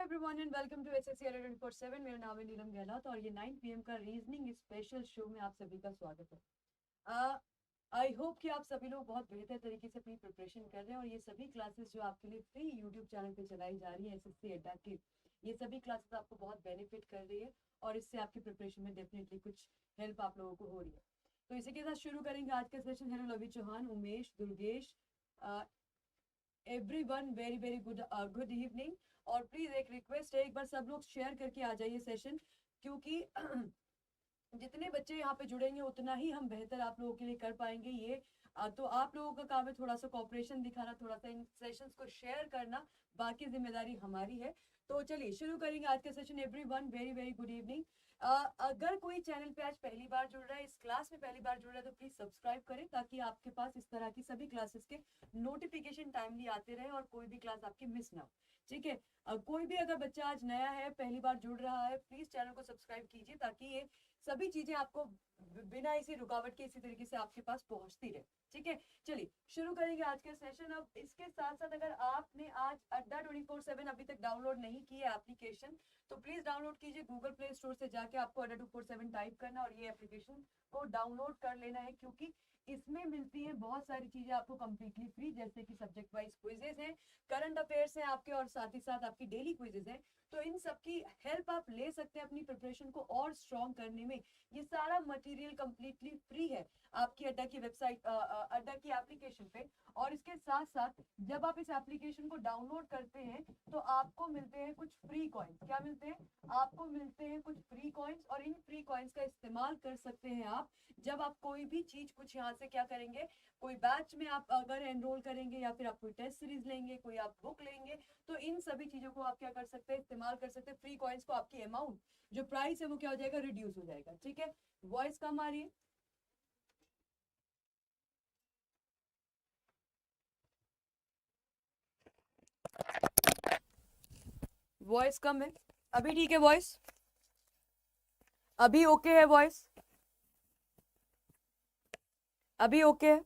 Everyone and welcome to SSC 24/7। मेरा नाम है नीलम गहलोत और ये 9 PM का रीजनिंग स्पेशल शो में आप सभी का स्वागत है। आई होप कि आप सभी लोग बहुत बेहतर तरीके से अपनी प्रिपरेशन कर रहे हैं और ये सभी क्लासेस जो आपके लिए फ्री यूट्यूब चैनल पे चलाई जा रही है एसएससी अड्डा की, ये सभी क्लासेस आपको बहुत बेनिफिट कर रही है और इससे आपकी प्रिपरेशन में डेफिनेटली कुछ हेल्प आप लोगों को हो रही है। तो इसी के साथ शुरू करेंगे आज का session. Hello Lavi Chauhan, Umesh, Durgesh, everyone very very good evening. और प्लीज एक रिक्वेस्ट है, एक बार सब लोग शेयर करके आ जाइए सेशन, क्योंकि जितने बच्चे यहाँ पे जुड़ेंगे उतना ही हम बेहतर आप लोगों के लिए कर पाएंगे। ये तो आप लोगों का काम है थोड़ा सा कॉपरेशन दिखाना, थोड़ा सा इन सेशंस को शेयर करना, बाकी जिम्मेदारी हमारी है। तो चलिए शुरू करेंगे आज का session. Everyone very very good evening. अगर कोई चैनल पे आज पहली बार जुड़ रहा है, इस क्लास में पहली बार जुड़ रहा है, तो प्लीज सब्सक्राइब करें ताकि आपके पास इस तरह की सभी क्लासेस के नोटिफिकेशन टाइमली आते रहे और कोई भी क्लास आपकी मिस ना हो। ठीक है, कोई भी अगर बच्चा आज नया है, पहली बार जुड़ रहा है, प्लीज चैनल को सब्सक्राइब कीजिए ताकि ये सभी चीजें आपको बिना इसी रुकावट के इसी तरीके से आपके पास पहुंचती रहे। ठीक है, चलिए शुरू करेंगे आज का सेशन। अब इसके साथ साथ अगर आपने आज अड्डा 24/7 अभी तक डाउनलोड नहीं किया एप्लीकेशन, तो प्लीज डाउनलोड कीजिए। गूगल प्ले स्टोर से जाके आपको अड्डा 24/7 टाइप करना और ये एप्लीकेशन को डाउनलोड कर लेना है, क्योंकि इसमें मिलती है बहुत सारी चीजें आपको कंप्लीटली फ्री, जैसे कि सब्जेक्ट वाइज क्विजेज हैं, करंट अफेयर्स हैं आपके, और साथ ही साथ आपकी डेली क्विजेज हैं। तो इन सब की हेल्प आप ले सकते हैं अपनी प्रिपरेशन को और स्ट्रॉन्ग करने में। ये सारा मटेरियल कंप्लीटली फ्री है आपकी अड्डा की वेबसाइट, अड्डा की एप्लीकेशन पे। और इसके साथ साथ जब आप इस एप्लीकेशन को डाउनलोड करते हैं तो आपको मिलते हैं कुछ फ्री कॉइन्स। क्या मिलते हैं? आपको मिलते हैं कुछ फ्री कॉइन्स, और इन फ्री कॉइन्स का इस्तेमाल कर सकते हैं आप जब आप कोई भी चीज कुछ यहाँ से क्या करेंगे, कोई बैच में आप अगर एनरोल करेंगे, या फिर आप कोई टेस्ट सीरीज लेंगे, कोई आप बुक लेंगे, तो इन सभी चीजों को आप क्या कर सकते हैं, इस्तेमाल कर सकते हैं। फ्री कॉइन्स को आपकी अमाउंट जो प्राइस है वो क्या हो जाएगा, रिड्यूस हो जाएगा। ठीक है, वॉइस कम आ रही है? वॉइस कम है? अभी ठीक है वॉइस? अभी ओके है वॉइस? अभी ओके है?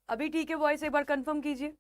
अभी ठीक है वॉइस? एक बार कंफर्म कीजिए।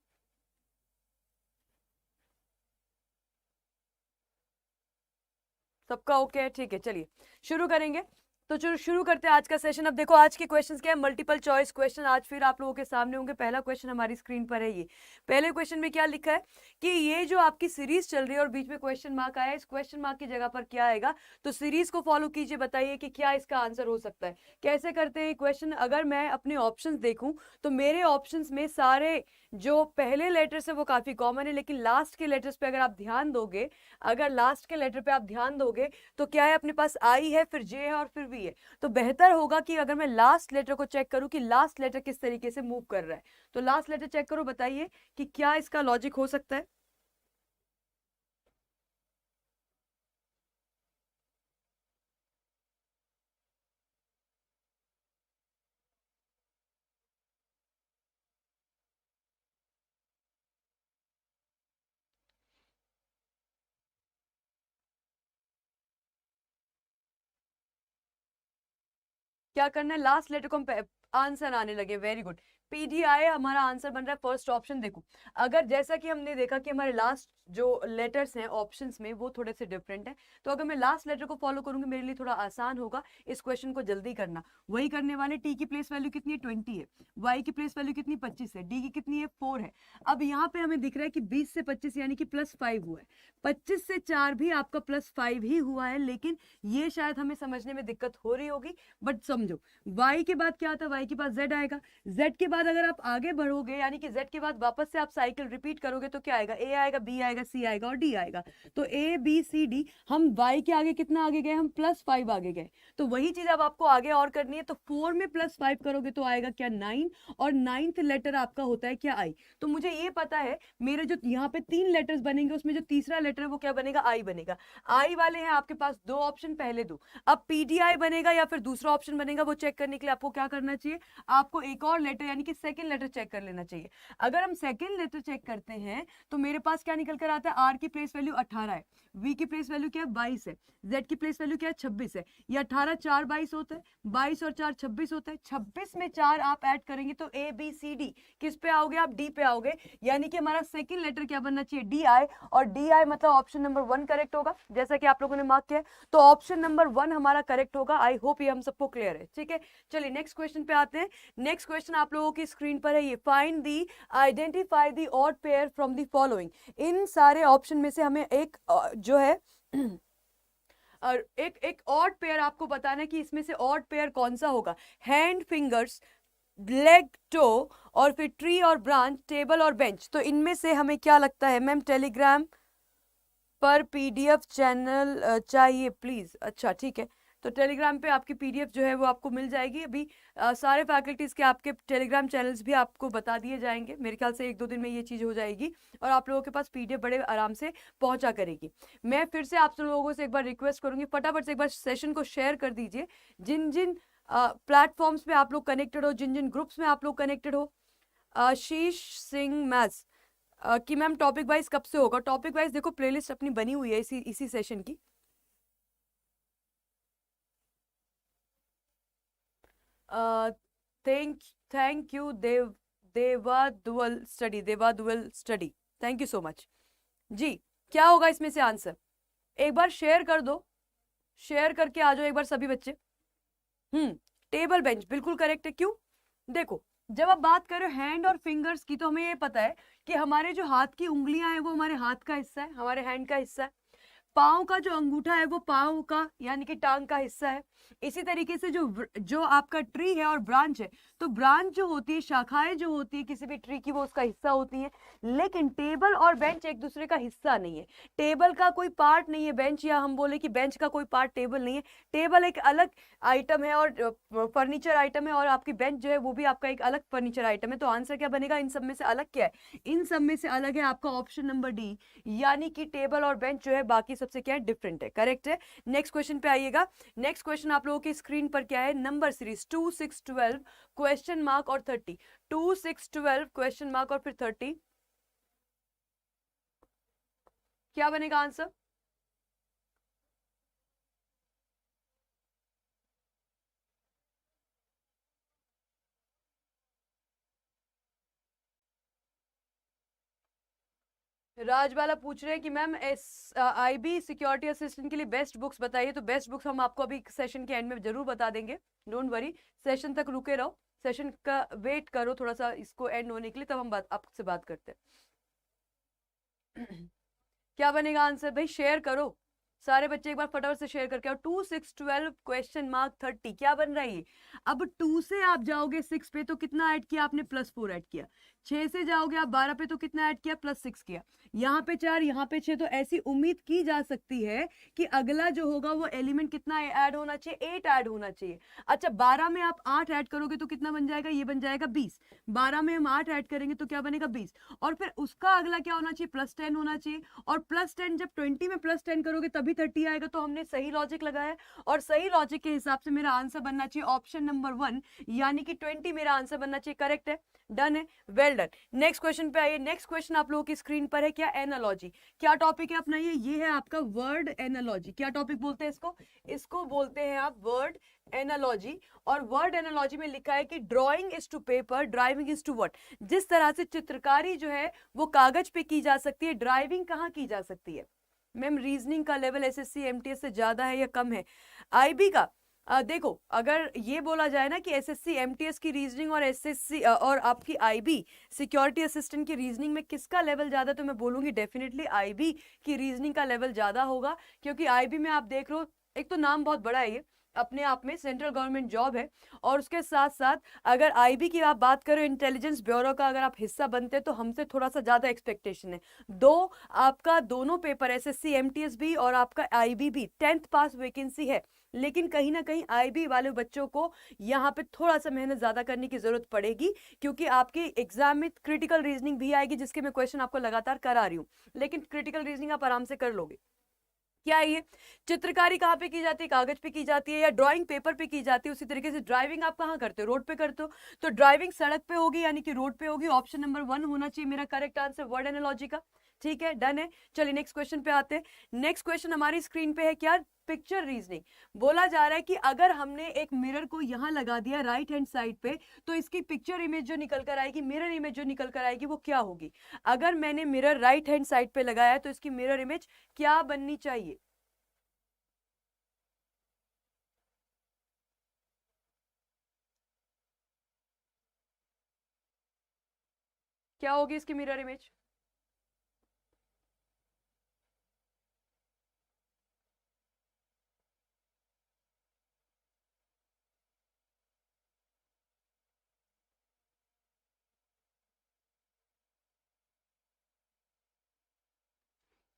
सबका ओके है? ठीक है, चलिए शुरू करेंगे। तो जो शुरू करते हैं आज का सेशन। अब देखो आज के क्वेश्चंस क्या है, मल्टीपल चॉइस क्वेश्चन आज फिर आप लोगों के सामने होंगे। पहला क्वेश्चन हमारी स्क्रीन पर है। ये पहले क्वेश्चन में क्या लिखा है कि ये जो आपकी सीरीज चल रही है और बीच में क्वेश्चन मार्क आया है, इस क्वेश्चन मार्क की जगह पर क्या आएगा, तो सीरीज को फॉलो कीजिए, बताइए कि क्या इसका आंसर हो सकता है। कैसे करते हैं क्वेश्चन? अगर मैं अपने ऑप्शंस देखूं तो मेरे ऑप्शंस में सारे जो पहले लेटर्स है वो काफी कॉमन है, लेकिन लास्ट के लेटर्स पे अगर आप ध्यान दोगे, अगर लास्ट के लेटर पे आप ध्यान दोगे तो क्या है, अपने पास आई है, फिर जे है और फिर वी है। तो बेहतर होगा कि अगर मैं लास्ट लेटर को चेक करूं कि लास्ट लेटर किस तरीके से मूव कर रहा है। तो लास्ट लेटर चेक करो, बताइए कि क्या इसका लॉजिक हो सकता है। क्या करना है, लास्ट लेटर को आंसर आने लगे। वेरी गुड, पीडीआई हमारा आंसर बन रहा है फर्स्ट ऑप्शन। देखो अगर जैसा कि हमने देखा कि हमारे लास्ट जो लेटर्स हैं ऑप्शंस में वो थोड़े से डिफरेंट है, तो अगर मैं लास्ट लेटर को फॉलो करूंगी मेरे लिए थोड़ा आसान होगा इस क्वेश्चन को जल्दी करना। वही करने वाले। टी की प्लेस वैल्यू कितनी है, 20 है। वाई की प्लेस वैल्यू कितनी, 25 है। डी की कितनी है, 4 है। अब यहाँ पे हमें दिख रहा है कि 20 से 25 यानी कि +5 हुआ है। 25 से 4 भी आपका +5 ही हुआ है, लेकिन ये शायद हमें समझने में दिक्कत हो रही होगी। बट समझो, y के बाद क्या आता है, y के बाद z आएगा। z के बाद अगर आप आगे बढ़ोगे यानी कि z के बाद वापस से आप साइकिल रिपीट करोगे तो क्या आएगा, a आएगा, b आएगा, c आएगा और d आएगा। तो a b c d, हम y के आगे कितना आगे गए, हम +5 आगे गए। तो वही चीज अब आपको आगे और करनी है। तो 4 में +5 करोगे तो आएगा क्या, 9, और 9th लेटर आपका होता है क्या, आई। तो मुझे ये पता है मेरे जो यहाँ पे 3 लेटर्स बनेंगे उसमें जो तीसरा लेटर है वो क्या बनेगा, आई बनेगा। आई वाले हैं आपके पास 2 ऑप्शन, पहले दो। अब पीडीआई बनेगा या फिर दूसरा ऑप्शन बनेगा, वो चेक करने के लिए आपको क्या करना चाहिए, चाहिए, आपको एक और लेटर यानी कि सेकंड लेटर चेक कर लेना चाहिए। अगर हम सेकंड लेटर चेक करते हैं तो मेरे पास क्या निकल कर आता है, आर की प्लेस वैल्यू 18 है, वी की प्लेस वैल्यू क्या है 22 है, जेड की प्लेस वैल्यू क्या है 26 है। ये 18 4 22 होता है, 22 और 4 26 होता है, 26 में 4 आप ऐड करेंगे तो ए बी सी डी, किस पे आओगे आप, डी पे आओगे। यानी कि हमारा सेकंड लेटर क्या बनना चाहिए, डी आई, और डी आई मतलब ऑप्शन नंबर 1 करेक्ट होगा, जैसा कि आप लोगों ने मार्क किया। तो ऑप्शन नंबर 1 हमारा करेक्ट होगा। आई होप ये हम सबको क्लियर है, ठीक है। चलिए नेक्स्ट क्वेश्चन पे आते हैं। नेक्स्ट क्वेश्चन आप लोगों की स्क्रीन पर है, ये find the identify the odd pair from the following. इन सारे ऑप्शन में से हमें एक जो है और एक ऑड पेयर आपको बताना है कि इसमें से ऑड पेयर कौन सा होगा। हैंड, फिंगर्स, लेग, टो, और फिर ट्री और ब्रांच, टेबल और बेंच। तो इनमें से हमें क्या लगता है मैम, टेलीग्राम पर पीडीएफ चैनल चाहिए प्लीज। अच्छा ठीक है, तो टेलीग्राम पे आपकी पीडीएफ जो है वो आपको मिल जाएगी। अभी सारे फैकल्टीज के आपके टेलीग्राम चैनल्स भी आपको बता दिए जाएंगे, मेरे ख्याल से 1-2 दिन में ये चीज़ हो जाएगी और आप लोगों के पास पीडीएफ बड़े आराम से पहुंचा करेगी। मैं फिर से आप लोगों से एक बार रिक्वेस्ट करूंगी, फटाफट से एक बार सेशन को शेयर कर दीजिए। जिन जिन प्लेटफॉर्म्स पे आप लोग कनेक्टेड हो, जिन जिन ग्रुप्स में आप लोग कनेक्टेड हो। आशीष सिंह मैथ्स कि मैम टॉपिक वाइज कब से होगा, टॉपिक वाइज देखो प्लेलिस्ट अपनी बनी हुई है इसी सेशन की। Thank you Deva dual study, thank you so much ji. क्या होगा इसमें से आंसर, एक बार शेयर कर दो, शेयर करके आ जाओ एक बार सभी बच्चे। टेबल बेंच बिल्कुल करेक्ट है। क्यों, देखो जब आप बात करें हैंड और फिंगर्स की तो हमें ये पता है कि हमारे जो हाथ की उंगलियां हैं वो हमारे हाथ का हिस्सा है, हमारे हैंड का हिस्सा है। पाँव का जो अंगूठा है वो पाँव का यानी कि टांग का हिस्सा है। इसी तरीके से जो आपका ट्री है और ब्रांच है, तो ब्रांच जो होती है, शाखाएं जो होती है किसी भी ट्री की, वो उसका हिस्सा होती है। लेकिन टेबल और बेंच एक दूसरे का हिस्सा नहीं है, टेबल का कोई पार्ट नहीं है बेंच, या हम बोले कि बेंच का कोई पार्ट टेबल नहीं है। टेबल एक अलग आइटम है और फर्नीचर आइटम है, और आपकी बेंच जो है वो भी आपका एक अलग फर्नीचर आइटम है। तो आंसर क्या बनेगा, इन सब में से अलग क्या है, इन सब में से अलग है आपका ऑप्शन नंबर डी, यानी कि टेबल और बेंच जो है बाकी सबसे क्या है, डिफरेंट है, करेक्ट है। नेक्स्ट क्वेश्चन पे आइएगा। नेक्स्ट क्वेश्चन आप लोगों की स्क्रीन पर क्या है, नंबर सीरीज 2 6 12 क्वेश्चन मार्क और 30, 2 6 12 क्वेश्चन मार्क और फिर 30, क्या बनेगा आंसर। राजबाला पूछ रहे हैं कि मैम आईबी सिक्योरिटी असिस्टेंट के लिए बेस्ट बुक्स बताइए। तो बेस्ट बुक्स हम आपको अभी सेशन के एंड में जरूर बता देंगे, डोंट वरी, सेशन तक रुके रहो, सेशन का वेट करो थोड़ा सा, इसको एंड होने के लिए, तब हम आपसे बात करते हैं। क्या बनेगा आंसर भाई, शेयर करो सारे बच्चे, एक बार फटाफट से शेयर करके आओ। 2 6 12 क्वेश्चन मार्क 30 क्या बन रहा है। अब 2 से आप जाओगे 6 पे तो कितना ऐड किया आपने, +4 ऐड किया। 6 से जाओगे आप 12 पे तो कितना ऐड किया, +6 किया। यहाँ पे 4, यहाँ पे 6, तो ऐसी उम्मीद की जा सकती है कि अगला जो होगा वो एलिमेंट कितना ऐड होना चाहिए, 8 ऐड होना चाहिए। अच्छा 12 में आप 8 ऐड करोगे तो कितना बन जाएगा, ये बन जाएगा 20। 12 में हम 8 ऐड करेंगे तो क्या बनेगा 20, और फिर उसका अगला क्या होना चाहिए, +10 होना चाहिए। और +10 जब 20 में +10 करोगे तभी 30 आएगा। तो हमने सही लॉजिक लगाया, और सही लॉजिक के हिसाब से मेरा आंसर बनना चाहिए ऑप्शन नंबर 1, यानी कि 20 मेरा आंसर बनना चाहिए, करेक्ट है, डन है, वेल डन। नेक्स्ट क्वेश्चन पे आइए। नेक्स्ट क्वेश्चन आप लोगों की स्क्रीन पर है, क्या एनालॉजी, क्या टॉपिक है अपना, ये है आपका वर्ड एनालॉजी। क्या टॉपिक बोलते हैं इसको, इसको बोलते हैं आप वर्ड एनालॉजी। और वर्ड एनालॉजी में लिखा है कि drawing is to paper, driving is to what. जिस तरह से चित्रकारी जो है वो कागज पे की जा सकती है, ड्राइविंग कहाँ की जा सकती है। मैम रीजनिंग का लेवल एसएससी एमटीएस से ज्यादा है या कम है, आईबी का देखो अगर ये बोला जाए ना कि एसएससी एमटीएस की रीजनिंग और एसएससी और आपकी आईबी सिक्योरिटी असिस्टेंट की रीजनिंग में किसका लेवल ज्यादा, तो मैं बोलूंगी डेफिनेटली आईबी की रीजनिंग का लेवल ज्यादा होगा। क्योंकि आईबी में आप देख लो, एक तो नाम बहुत बड़ा है, ये अपने आप में सेंट्रल गवर्नमेंट जॉब है, और उसके साथ साथ अगर आईबी की आप बात करो, इंटेलिजेंस ब्यूरो का अगर आप हिस्सा बनते हैं तो हमसे थोड़ा सा ज्यादा एक्सपेक्टेशन है। आपका दोनों पेपर एसएससी एमटीएस भी और आपका आईबी भी 10th पास वैकेंसी है, लेकिन कहीं ना कहीं आईबी वाले बच्चों को यहाँ पे थोड़ा सा मेहनत ज्यादा करने की जरूरत पड़ेगी, क्योंकि आपके एग्जाम में क्रिटिकल रीजनिंग भी आएगी, जिसके मैं क्वेश्चन आपको लगातार करा रही हूँ, लेकिन क्रिटिकल रीजनिंग आप आराम से कर लोगे। क्या है ये? चित्रकारी कहाँ पे की जाती है? कागज पे की जाती है या ड्राइंग पेपर पे की जाती है। उसी तरीके से ड्राइविंग आप कहाँ करते हो? रोड पे करते हो। तो ड्राइविंग सड़क पे होगी यानी कि रोड पे होगी। ऑप्शन नंबर 1 होना चाहिए मेरा करेक्ट आंसर वर्ड एनालॉजी का। ठीक है, डन है। चलिए नेक्स्ट क्वेश्चन पे आते हैं। नेक्स्ट क्वेश्चन हमारी स्क्रीन पे है क्या? Picture reasoning. बोला जा रहा है कि अगर हमने एक मिरर को यहाँ लगा दिया राइट हैंड साइड पे, तो इसकी पिक्चर इमेज जो निकल कर आएगी, मिरर इमेज जो निकल कर आएगी, वो क्या होगी? अगर मैंने मिरर राइट हैंड साइड पे लगाया है तो इसकी मिरर इमेज क्या बननी चाहिए? क्या होगी इसकी mirror image?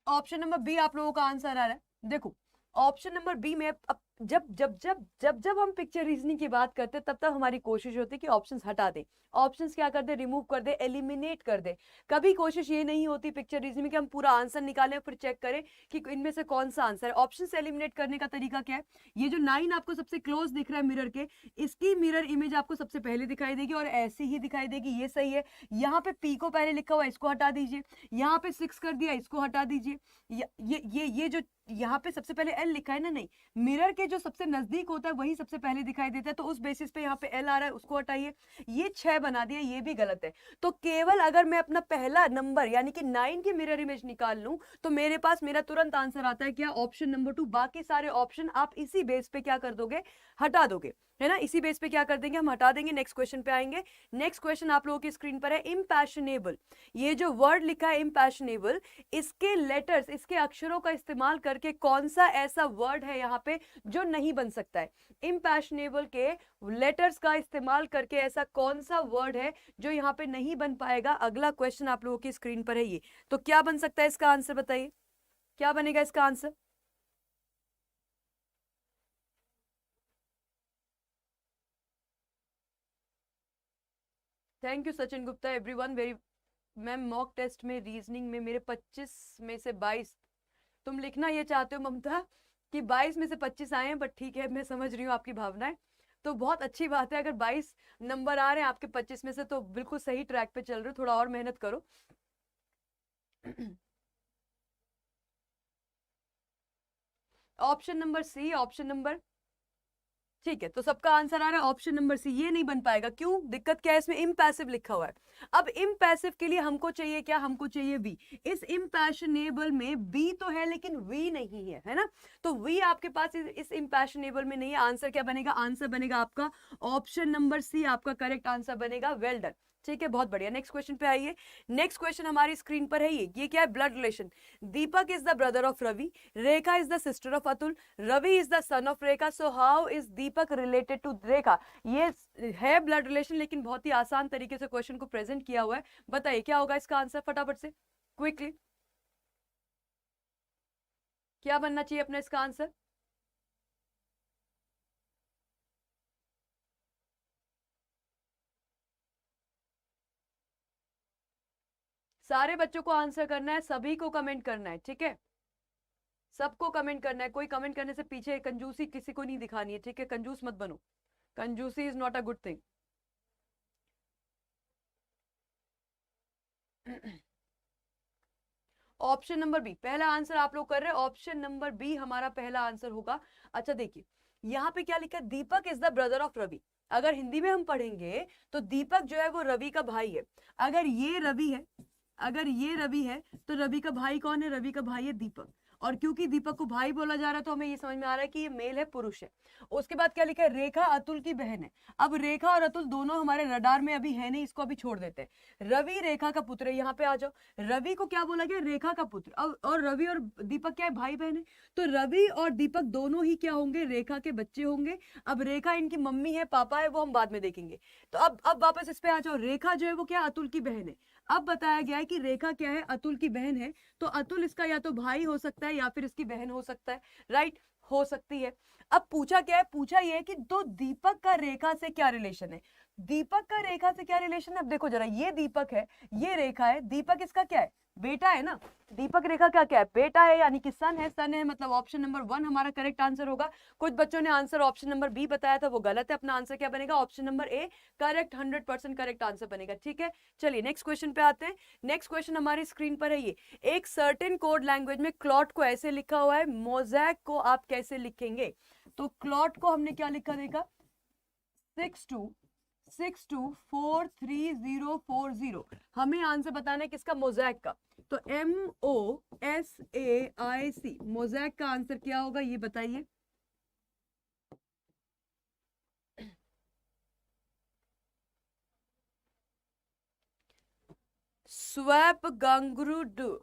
Option number B आप लोगों का आंसर आ रहा है। देखो, ऑप्शन नंबर बी में अब जब हम पिक्चर रीजनिंग की बात करते हैं, तब तक हमारी कोशिश होती है कि ऑप्शंस हटा दें। ऑप्शंस क्या कर दे? रिमूव कर दे, एलिमिनेट कर दे। कभी कोशिश ये नहीं होती पिक्चर रीजनिंग में कि हम पूरा आंसर निकालें फिर चेक करें कि इनमें से कौन सा आंसर है। ऑप्शन से एलिमिनेट करने का तरीका क्या है? ये जो 9 आपको सबसे क्लोज दिख रहा है मिरर के, इसकी मिरर इमेज आपको सबसे पहले दिखाई देगी और ऐसी ही दिखाई देगी। ये सही है। यहाँ पे पी को पहले लिखा हुआ है, इसको हटा दीजिए। यहाँ पे 6 कर दिया, इसको हटा दीजिए। ये जो यहाँ पे सबसे पहले एल लिखा है ना, नहीं, मिरर के जो सबसे नजदीक होता है वही सबसे पहले दिखाई देता है, तो उस बेसिस पे यहाँ पे एल आ रहा है, उसको हटाइए। ये 6 बना दिया, ये भी गलत है। तो केवल अगर मैं अपना पहला नंबर यानी कि 9 की मिरर इमेज निकाल लूं, तो मेरे पास मेरा तुरंत आंसर आता है क्या? Option number 2। बाकी सारे ऑप्शन आप इसी बेस पे क्या कर दोगे? हटा दोगे, है ना। इसी बेस पे क्या कर देंगे? हम हटा देंगे। नेक्स्ट क्वेश्चन पे आएंगे। नेक्स्ट क्वेश्चन आप लोगों की स्क्रीन पर है, इम्पैशनेबल। ये जो वर्ड लिखा है इम्पैशनेबल, इसके लेटर्स, इसके अक्षरों का इस्तेमाल करके कौन सा ऐसा वर्ड है यहाँ पे जो नहीं बन सकता है? इम्पैशनेबल के लेटर्स का इस्तेमाल करके ऐसा कौन सा वर्ड है जो यहाँ पे नहीं बन पाएगा? अगला क्वेश्चन आप लोगों की स्क्रीन पर है ये। तो क्या बन सकता है इसका आंसर? बताइए क्या बनेगा इसका answer? Thank you Sachin Gupta, everyone very. Ma'am mock test में रीजनिंग में मेरे 25 में से 22। तुम लिखना ये चाहते हो ममता कि 22 में से 25 आए हैं, बट ठीक है, मैं समझ रही हूँ आपकी भावनाएं। तो बहुत अच्छी बात है, अगर 22 नंबर आ रहे हैं आपके 25 में से, तो बिल्कुल सही ट्रैक पे चल रहे हो। थोड़ा और मेहनत करो। Option number C, option number, ठीक है, तो सबका आंसर आ रहा है ऑप्शन नंबर सी। ये नहीं बन पाएगा, क्यों? दिक्कत क्या है इसमें? इम्पैसिव लिखा हुआ है। अब इम्पैसिव के लिए हमको चाहिए क्या? हमको चाहिए वी। इस इम्पैशनेबल में बी तो है लेकिन वी नहीं है ना। तो वी आपके पास इस इम्पैशनेबल में नहीं है। आंसर क्या बनेगा? आंसर बनेगा आपका ऑप्शन नंबर सी, आपका करेक्ट आंसर बनेगा। वेल डन, ठीक है, बहुत बढ़िया। नेक्स्ट क्वेश्चन पे आइए। नेक्स्ट क्वेश्चन हमारी स्क्रीन पर है ये क्या है? Blood relation. Deepak is the brother of Ravi, Rekha is the sister of Atul, Ravi is the son of Rekha, so how is Deepak related to Rekha? ये है ब्लड रिलेशन, लेकिन बहुत ही आसान तरीके से क्वेश्चन को प्रेजेंट किया हुआ है। बताइए क्या होगा इसका आंसर? फटाफट से, क्विकली, क्या बनना चाहिए अपना इसका आंसर? सारे बच्चों को आंसर करना है, सभी को कमेंट करना है, ठीक है, सबको कमेंट करना है। कोई कमेंट करने से पीछे कंजूसी किसी को नहीं दिखानी है, ठीक है, कंजूस मत बनो। कंजूसी is not a good thing. Option number B पहला आंसर आप लोग कर रहे हैं। ऑप्शन नंबर बी हमारा पहला आंसर होगा। अच्छा देखिए, यहाँ पे क्या लिखा है? Deepak is the brother of Ravi. अगर हिंदी में हम पढ़ेंगे तो दीपक जो है वो रवि का भाई है। अगर ये रवि है, अगर ये रवि है, तो रवि का भाई कौन है? रवि का भाई है दीपक। और क्योंकि दीपक को भाई बोला जा रहा है, तो हमें ये समझ में आ रहा है कि ये मेल है, पुरुष है। उसके बाद क्या लिखा है? रेखा अतुल की बहन है। अब रेखा और अतुल दोनों हमारे रडार में अभी है नहीं, इसको अभी छोड़ देते हैं। रवि रेखा का पुत्र है। यहाँ पे आ जाओ, रवि को क्या बोला गया? रेखा का पुत्र। अब और रवि और दीपक क्या है? भाई बहन है। तो रवि और दीपक दोनों ही क्या होंगे? रेखा के बच्चे होंगे। अब रेखा इनकी मम्मी है, पापा है, वो हम बाद में देखेंगे। तो अब वापस इस पे आ जाओ। रेखा जो है वो क्या? अतुल की बहन है। अब बताया गया है कि रेखा क्या है? अतुल की बहन है। तो अतुल इसका या तो भाई हो सकता है या फिर इसकी बहन हो सकता है, राइट, हो सकती है। अब पूछा क्या है? पूछा यह है कि तो दीपक का रेखा से क्या रिलेशन है? दीपक का रेखा से क्या रिलेशन है? अब देखो जरा, ये दीपक है, ये रेखा है, दीपक इसका क्या है? बेटा है ना, दीपक रेखा का क्या है, बेटा है, यानी कि सन है, सन है मतलब ऑप्शन नंबर 1 हमारा करेक्ट आंसर होगा। कुछ बच्चों ने आंसर ऑप्शन नंबर बी बताया था, वो गलत है, अपना आंसर क्या बनेगा, option number A correct, 100% correct answer बनेगा। ठीक है, चलिए नेक्स्ट क्वेश्चन पे आते हैं। नेक्स्ट क्वेश्चन हमारी स्क्रीन पर है ये, एक सर्टेन कोड लैंग्वेज में क्लॉट को ऐसे लिखा हुआ है, मोज़ैक को आप कैसे लिखेंगे। तो क्लॉट को हमने क्या लिखा देखा, 6262434040, हमें आंसर बताना है किसका, मोज़ैक का। तो MOSAIC, मोज़ैक का आंसर क्या होगा ये बताइए। स्वैप गांगुरुडू,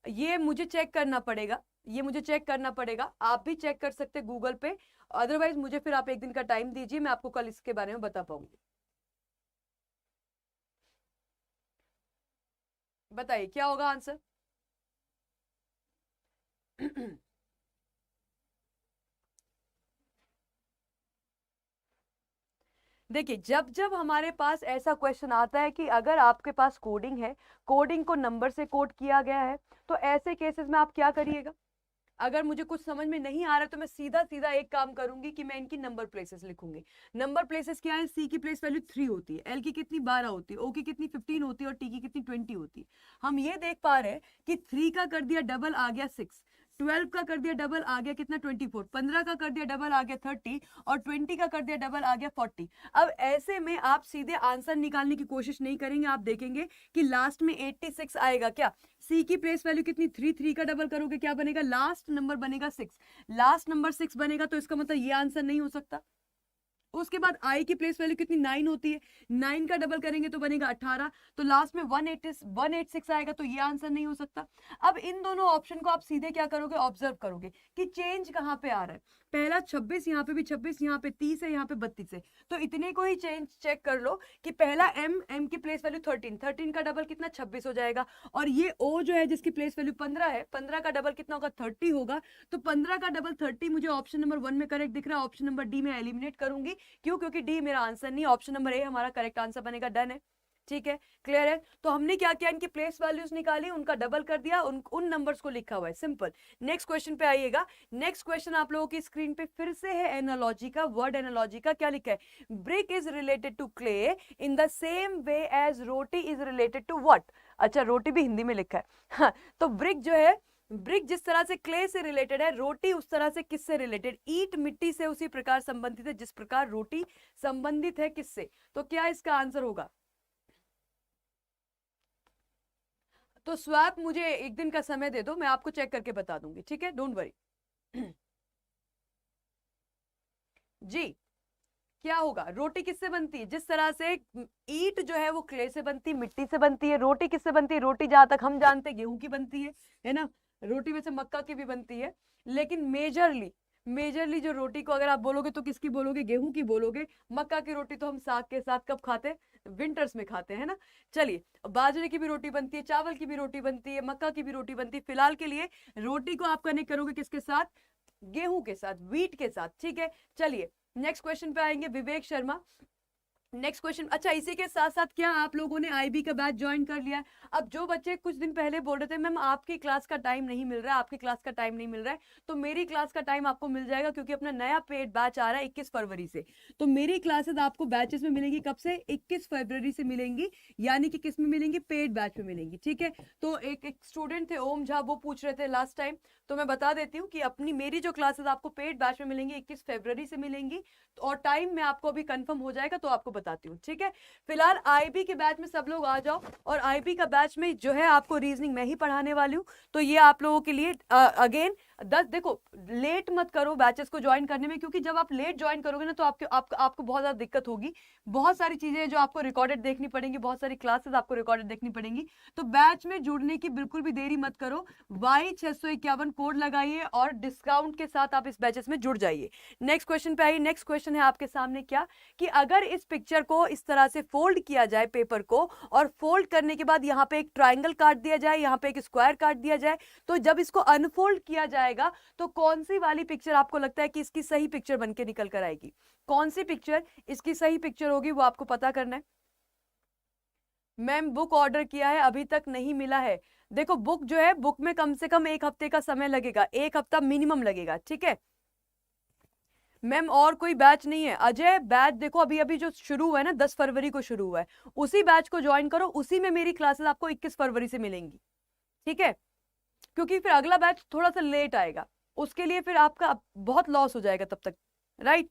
ये मुझे चेक करना पड़ेगा, ये मुझे चेक करना पड़ेगा, आप भी चेक कर सकते हैं गूगल पे, अदरवाइज मुझे फिर आप एक दिन का टाइम दीजिए, मैं आपको कल इसके बारे में बता पाऊंगी। बताइए क्या होगा आंसर। देखिए, जब जब हमारे पास ऐसा क्वेश्चन आता है कि अगर आपके पास कोडिंग है, कोडिंग को नंबर से कोड किया गया है, तो ऐसे केसेस में आप क्या करिएगा, अगर मुझे कुछ समझ में नहीं आ रहा तो मैं सीधा सीधा एक काम करूंगी कि मैं इनकी नंबर प्लेसेस लिखूंगी। नंबर प्लेसेस क्या है, सी की प्लेस वैल्यू 3 होती है, एल की कितनी 12 होती है, ओ की कितनी 15 होती है और टी की कितनी 20 होती है। हम ये देख पा रहे हैं कि 3 का कर दिया डबल आ गया 6, 12 का कर दिया डबल आ गया कितना 24, 15 का कर दिया डबल आ गया 30 और 20 का कर दिया डबल आ गया 40। अब ऐसे में आप सीधे आंसर निकालने की कोशिश नहीं करेंगे, आप देखेंगे कि लास्ट में 86 आएगा क्या। सी की प्लेस वैल्यू कितनी 3, 3 का डबल करोगे क्या बनेगा, लास्ट नंबर बनेगा 6, लास्ट नंबर 6 बनेगा, तो इसका मतलब ये आंसर नहीं हो सकता। उसके बाद आई की प्लेस वैल्यू कितनी 9 होती है, 9 का डबल करेंगे तो बनेगा 18, तो लास्ट में 186 आएगा, तो ये आंसर नहीं हो सकता। अब इन दोनों ऑप्शन को आप सीधे क्या करोगे, ऑब्जर्व करोगे कि चेंज कहां पे आ रहा है। पहला 26, यहाँ पे भी 26, यहाँ पे 30 है, यहाँ पे 32 है, तो इतने को ही चेंज चेक कर लो कि पहला एम की प्लेस वैल्यू 13, 13 का डबल कितना 26 हो जाएगा, और ये ओ जो है जिसकी प्लेस वैल्यू 15 है, 15 का डबल कितना होगा 30 होगा, तो 15 का डबल 30 मुझे ऑप्शन नंबर 1 में करेक्ट दिख रहा है, ऑप्शन नंबर डी में एलिमिनेट करूंगी। क्यों, क्योंकि डी मेरा आंसर नहीं, ऑप्शन नंबर ए हमारा करेक्ट आंसर बनेगा। डन है, ठीक है, क्लियर है। तो हमने क्या किया, इनकी प्लेस वैल्यूज निकाली, उनका डबल कर दिया, उन नंबर्स को लिखा हुआ है, सिंपल। नेक्स्ट क्वेश्चन पे आइएगा। नेक्स्ट क्वेश्चन आप लोगों की स्क्रीन पे फिर से है एनालॉजी का, वर्ड एनालॉजी का। क्या लिखा है, brick is related to clay in the same way as roti is related to what. अच्छा, रोटी भी हिंदी में लिखा है। हाँ, तो ब्रिक जो है, ब्रिक जिस तरह से क्ले से रिलेटेड है, रोटी उस तरह से किससे रिलेटेड, ईट मिट्टी से उसी प्रकार संबंधित है जिस प्रकार रोटी संबंधित है किससे। तो क्या इसका आंसर होगा, तो स्वैप मुझे एक दिन का समय दे दो, मैं आपको चेक करके बता दूंगी, ठीक है, डोंट वरी। जी, क्या होगा, रोटी किससे बनती है, जिस तरह से ईट जो है वो क्ले से बनती है, मिट्टी से बनती है, रोटी किससे बनती है, रोटी जहां तक हम जानते हैं गेहूं की बनती है ना, रोटी वैसे मक्का की भी बनती है, लेकिन मेजरली मेजरली जो रोटी को अगर आप बोलोगे तो किसकी बोलोगे, गेहूं की बोलोगे। मक्का की रोटी तो हम साग के साथ कब खाते हैं, विंटर्स में खाते हैं ना। चलिए, बाजरे की भी रोटी बनती है, चावल की भी रोटी बनती है, मक्का की भी रोटी बनती है, फिलहाल के लिए रोटी को आप कनेक्ट करोगे किसके साथ, गेहूं के साथ, व्हीट के साथ, ठीक है। चलिए नेक्स्ट क्वेश्चन पे आएंगे, विवेक शर्मा। नेक्स्ट क्वेश्चन, अच्छा इसी के साथ साथ क्या आप लोगों ने आईबी का बैच ज्वाइन कर लिया है। अब जो बच्चे कुछ दिन पहले बोल रहे थे मैम आपकी क्लास का टाइम नहीं मिल रहा है, आपकी क्लास का टाइम नहीं मिल रहा है, तो मेरी क्लास का टाइम आपको मिल जाएगा, क्योंकि अपना नया पेड बैच आ रहा है 21 फरवरी से। तो मेरी क्लासेस आपको बैचेस में मिलेंगी कब से, 21 फरवरी से मिलेंगी, यानी कि किस में मिलेंगी, पेड बैच में मिलेंगी, ठीक है। तो एक स्टूडेंट थे ओम झा, वो पूछ रहे थे लास्ट टाइम, तो मैं बता देती हूँ कि अपनी मेरी जो क्लासेस आपको पेड बैच में मिलेंगी 21 फरवरी से मिलेंगी, और टाइम में आपको अभी कंफर्म हो जाएगा तो आपको बताती हूँ, ठीक है। फिलहाल आईबी के बैच में सब लोग आ जाओ, और आईबी का बैच में जो है आपको रीजनिंग मैं ही पढ़ाने वाली हूँ, तो ये आप लोगों के लिए अगेन 10, देखो लेट मत करो बैचेस को ज्वाइन करने में, क्योंकि जब आप लेट ज्वाइन करोगे ना तो आपको बहुत ज्यादा दिक्कत होगी, बहुत सारी चीजें जो आपको रिकॉर्डेड देखनी पड़ेंगी, बहुत सारी क्लासेस आपको रिकॉर्डेड देखनी पड़ेंगी। तो बैच में जुड़ने की बिल्कुल भी देरी मत करो, Y651 कोड लगाइए और डिस्काउंट के साथ आप इस बैचेस में जुड़ जाइए। नेक्स्ट क्वेश्चन पे आइए। नेक्स्ट क्वेश्चन है आपके सामने क्या, कि अगर इस पिक्चर को इस तरह से फोल्ड किया जाए पेपर को, और फोल्ड करने के बाद यहाँ पे एक ट्राइंगल काट दिया जाए, यहाँ पे एक स्क्वायर काट दिया जाए, तो जब इसको अनफोल्ड किया जाएगा तो कौन सी वाली पिक्चर आपको लगता है कि इसकी सही पिक्चर बनके निकल कर आएगी, कौन सी पिक्चर इसकी सही पिक्चर होगी, वो आपको पता करना है। मैम बुक ऑर्डर किया है, अभी तक नहीं मिला है। देखो बुक जो है, बुक में कम से कम 1 हफ्ते का समय लगेगा, 1 हफ्ता मिनिमम लगेगा, ठीक है मैम। और कोई बैच नहीं है अजय, बैच देखो अभी अभी जो शुरू हुआ है ना, 10 फरवरी को शुरू हुआ है, उसी बैच को ज्वाइन करो, उसी में मेरी क्लासेस आपको 21 फरवरी से मिलेंगी, ठीक है क्योंकि फिर अगला बैच थोड़ा सा लेट आएगा, उसके लिए फिर आपका बहुत लॉस हो जाएगा तब तक, राइट।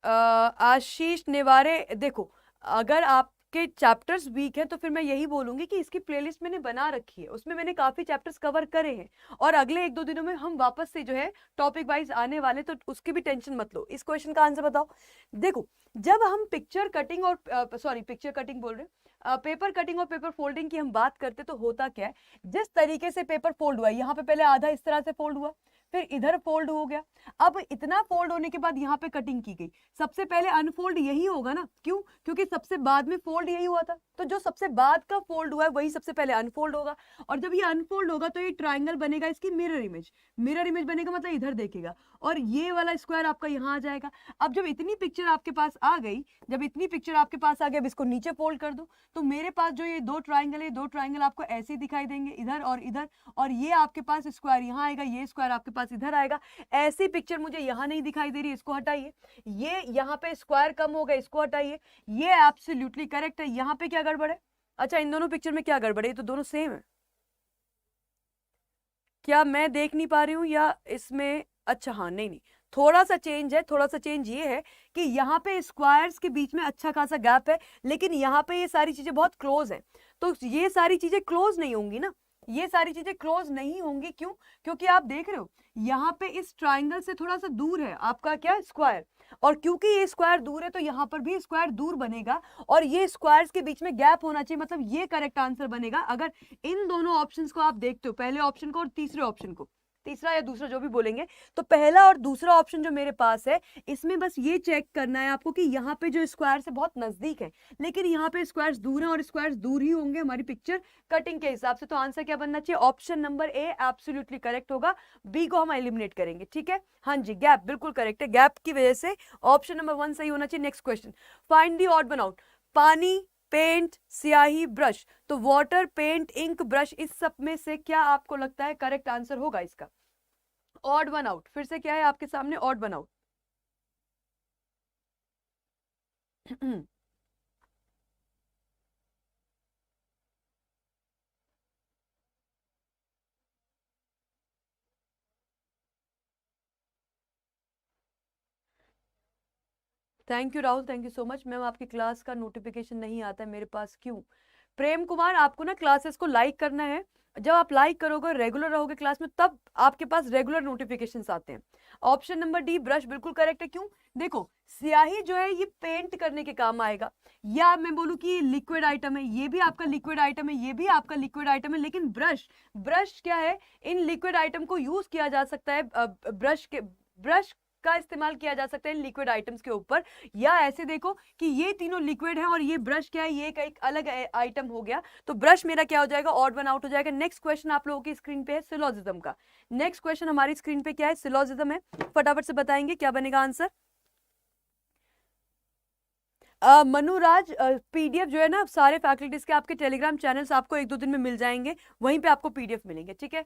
आशीष नेवारे, देखो अगर आपके चैप्टर्स वीक हैं तो फिर मैं यही बोलूंगी कि इसकी प्लेलिस्ट मैंने बना रखी है, उसमें मैंने काफी चैप्टर्स कवर करे हैं, और अगले 1-2 दिनों में हम वापस से जो है टॉपिक वाइज आने वाले, तो उसकी भी टेंशन मत लो। इस क्वेश्चन का आंसर बताओ। देखो जब हम पिक्चर कटिंग और सॉरी पिक्चर कटिंग बोल रहे हैं, पेपर कटिंग और पेपर फोल्डिंग की हम बात करते तो होता क्या है, जिस तरीके से पेपर फोल्ड हुआ, यहाँ पे पहले आधा इस तरह से फोल्ड हुआ, फिर इधर फोल्ड हो गया, अब इतना फोल्ड होने के बाद यहाँ पे कटिंग की गई, सबसे पहले अनफोल्ड यही होगा ना, क्यों, क्योंकि सबसे बाद में फोल्ड यही हुआ था, तो जो सबसे बाद का फोल्ड हुआ है वही सबसे पहले अनफोल्ड होगा, और जब ये अनफोल्ड होगा तो ये ट्राइंगल बनेगा, इसकी मिरर इमेज, मिरर इमेज बनेगा मतलब इधर देखेगा, और ये वाला स्क्वायर आपका यहाँ आ जाएगा। अब जब इतनी पिक्चर आपके पास आ गई, जब इतनी पिक्चर आपके पास आ गई, अब इसको नीचे फोल्ड कर दो, तो मेरे पास जो ये 2 ट्राइंगल है, 2 ट्राइंगल आपको ऐसे ही दिखाई देंगे, इधर और इधर, और ये आपके पास स्क्वायर यहाँ आएगा, ये स्क्वायर आपके पास इधर आएगा। ऐसी पिक्चर मुझे यहाँ नहीं दिखाई दे रही, इसको हटाइए, ये यहाँ पे स्क्वायर कम हो गया, इसको हटाइए, ये एब्सोल्युटली करेक्ट है। यहाँ पे क्या गड़बड़ है, अच्छा इन दोनों पिक्चर में क्या गड़बड़ है, ये तो दोनों सेम है, क्या मैं देख नहीं पा रही हूँ या इसमें, अच्छा हाँ नहीं नहीं, थोड़ा सा चेंज है, थोड़ा सा चेंज ये है कि यहाँ पे स्क्वायर्स के बीच में अच्छा खासा गैप है, लेकिन यहाँ पे ये सारी चीजें बहुत क्लोज है, तो ये सारी चीजें क्लोज नहीं होंगी ना, ये सारी चीजें क्लोज नहीं होंगी, क्यों, क्योंकि आप देख रहे हो यहाँ पे इस ट्राइंगल से थोड़ा सा दूर है आपका क्या स्क्वायर, और क्योंकि ये स्क्वायर दूर है तो यहाँ पर भी स्क्वायर दूर बनेगा, और ये स्क्वायर्स के बीच में गैप होना चाहिए, मतलब ये करेक्ट आंसर बनेगा। अगर इन दोनों ऑप्शंस को आप देखते हो, पहले ऑप्शन को और तीसरे ऑप्शन को, तीसरा या दूसरा जो भी बोलेंगे, तो पहला और दूसरा ऑप्शन जो मेरे पास है, इसमें बस ये चेक करना है आपको कि यहाँ पे जो स्क्वायर से बहुत नजदीक है, लेकिन यहाँ पे स्क्वायर्स दूर हैं, और स्क्वायर्स दूर ही होंगे हमारी पिक्चर कटिंग के हिसाब से, तो आंसर क्या बनना चाहिए, option number A absolutely correct होगा, बी को हम एलिमिनेट करेंगे, ठीक है हाँ जी, गैप बिल्कुल करेक्ट है, गैप की वजह से ऑप्शन नंबर 1 सही होना चाहिए। Next question, find the odd one out, पानी, पेंट, स्याही, ब्रश, तो वाटर, पेंट, इंक, ब्रश, इस सब में से क्या आपको लगता है करेक्ट आंसर होगा इसका, ऑड वन आउट, फिर से क्या है आपके सामने, odd one out. Thank you Rahul, thank you so much. Ma'am आपकी क्लास का नोटिफिकेशन नहीं आता है मेरे पास, क्यों। प्रेम कुमार, आपको ना क्लासेस को लाइक करना है, जब आप लाइक करोगे, रेगुलर रहोगे क्लास में, तब आपके पास रेगुलर नोटिफिकेशंस आते हैं। ऑप्शन नंबर डी ब्रश बिल्कुल करेक्ट है, क्यों, देखो स्याही जो है ये पेंट करने के काम आएगा, या मैं बोलूं कि ये लिक्विड आइटम है, ये भी आपका लिक्विड आइटम है, ये भी आपका लिक्विड आइटम है, लेकिन ब्रश, ब्रश क्या है, इन लिक्विड आइटम को यूज किया जा सकता है, ब्रश का इस्तेमाल किया जा सकता है इन लिक्विड आइटम्स के ऊपर, या ऐसे देखो कि ये तीनों लिक्विड है और ये ब्रश क्या है, ये एक अलग आइटम हो गया, तो ब्रश मेरा क्या हो जाएगा, ऑड वन आउट हो जाएगा। नेक्स्ट क्वेश्चन आप लोगों की स्क्रीन पे है सिलोजिज्म का, नेक्स्ट क्वेश्चन हमारी स्क्रीन पे क्या है, सिलोजिज्म है, फटाफट से बताएंगे क्या बनेगा आंसर। मनुराज, पीडीएफ जो है ना सारे फैकल्टीज के आपके टेलीग्राम चैनल्स आपको 1-2 दिन में मिल जाएंगे, वहीं पे आपको पीडीएफ मिलेंगे, ठीक है।